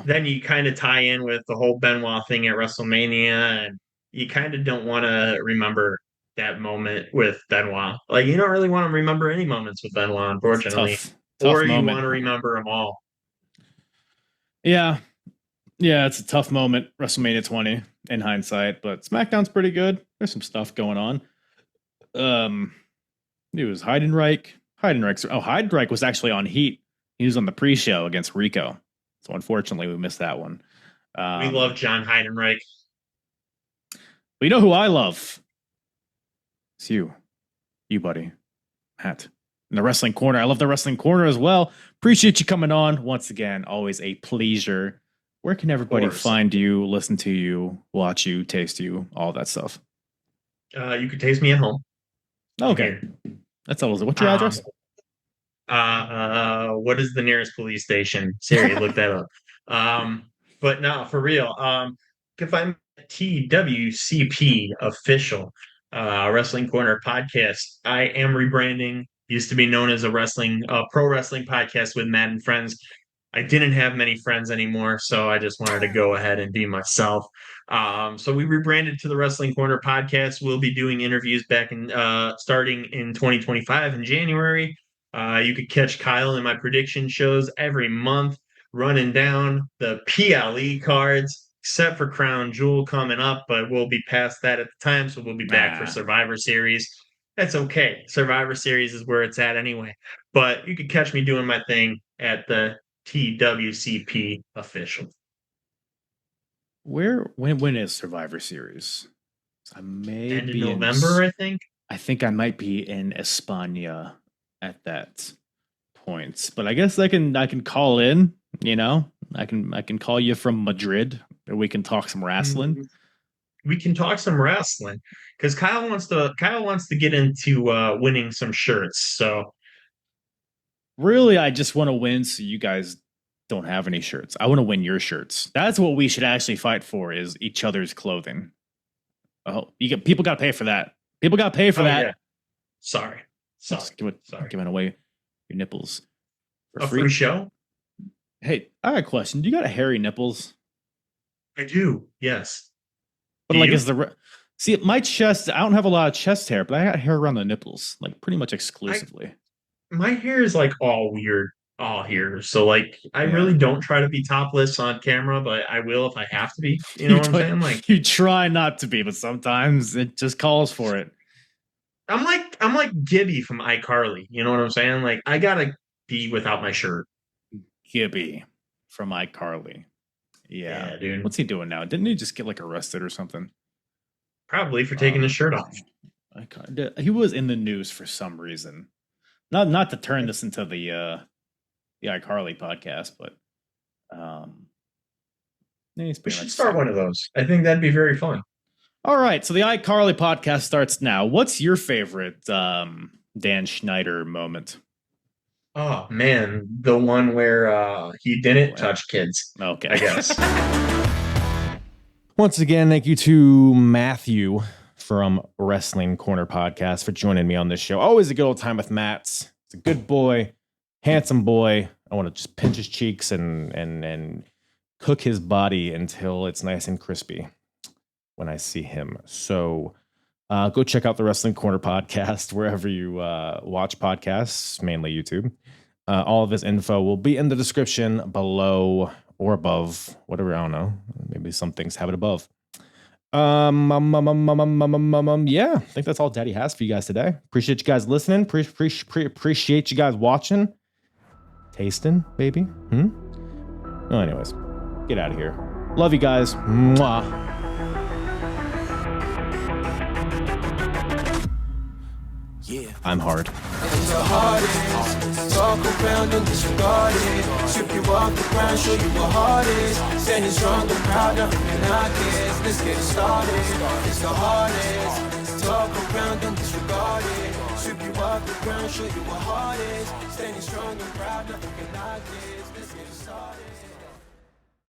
then you kind of tie in with the whole Benoit thing at WrestleMania, and you kind of don't want to remember that moment with Benoit. Like, you don't really want to remember any moments with Benoit, unfortunately. Tough you want to remember them all. Yeah, it's a tough moment, WrestleMania 20, in hindsight, but SmackDown's pretty good. There's some stuff going on. It was Heidenreich. Heidenreich was actually on Heat. He was on the pre-show against Rico. So unfortunately, we missed that one. We love John Heidenreich. But you know who I love? It's you, buddy, Matt. in the Wrestling Corner. I love the Wrestling Corner as well. Appreciate you coming on once again. Always a pleasure. Where can everybody find you, listen to you, watch you, taste you, all that stuff? You could taste me at home. Okay. That's all. What's your address? What is the nearest police station? Siri, look that up. But no, for real. You can find TWCP official Wrestling Corner podcast. I am rebranding. Used to be known as a pro wrestling podcast with Matt and friends. I didn't have many friends anymore, so I just wanted to go ahead and be myself. So we rebranded to the Wrestling Corner podcast. We'll be doing interviews back in starting in 2025 in January. You could catch Kyle in my prediction shows every month, running down the PLE cards, except for Crown Jewel coming up, but we'll be past that at the time, so we'll be back for Survivor Series. That's okay. Survivor Series is where it's at anyway. But you could catch me doing my thing at the TWCP official. When is Survivor Series? I may end of be November, I think. I think I might be in España at that point. But I guess I can call in, you know. I can call you from Madrid and we can talk some wrestling. We can talk some wrestling because Kyle wants to get into winning some shirts. So really, I just want to win so you guys don't have any shirts. I want to win your shirts. That's what we should actually fight for, is each other's clothing. Oh, people got to pay for that. People got to pay for that. Yeah. Sorry. Giving away your nipples for free show. Hey, I got a question. Do you got a hairy nipples? I do. Yes. But see my chest? I don't have a lot of chest hair, but I got hair around the nipples, like pretty much exclusively. My hair is like all weird, all here. So like, I really don't try to be topless on camera, but I will if I have to be. You know what I'm saying? Like, you try not to be, but sometimes it just calls for it. I'm like Gibby from iCarly. You know what I'm saying? Like, I gotta be without my shirt. Gibby from iCarly. Yeah, dude. What's he doing now? Didn't he just get like arrested or something? Probably for taking his shirt off. He was in the news for some reason. Not to turn this into the iCarly podcast, but we should start one of those. I think that'd be very fun. All right, so the iCarly podcast starts now. What's your favorite Dan Schneider moment? Oh man, the one where he didn't touch kids. Okay, I guess. Once again, thank you to Matthew from Wrestling Corner Podcast for joining me on this show. Always a good old time with Matt. He's a good boy, handsome boy. I want to just pinch his cheeks and cook his body until it's nice and crispy when I see him. So go check out the Wrestling Corner Podcast wherever you watch podcasts, mainly YouTube. All of his info will be in the description below or above, whatever. I don't know. Maybe some things have it above. Yeah, I think that's all Daddy has for you guys today. Appreciate you guys listening. Appreciate you guys watching, tasting, baby. Well, anyways, get out of here. Love you guys. Mwah. Yeah. I'm hard. It's the hardest. Talk around and disregard it. Strip you off the ground, show you what hard is. Standing strong and proud, nothing can knock it. Let's get it started. It's the hardest. Talk around and disregard it. Strip you off the ground, show you what hard is. Standing strong and proud, nothing can knock it.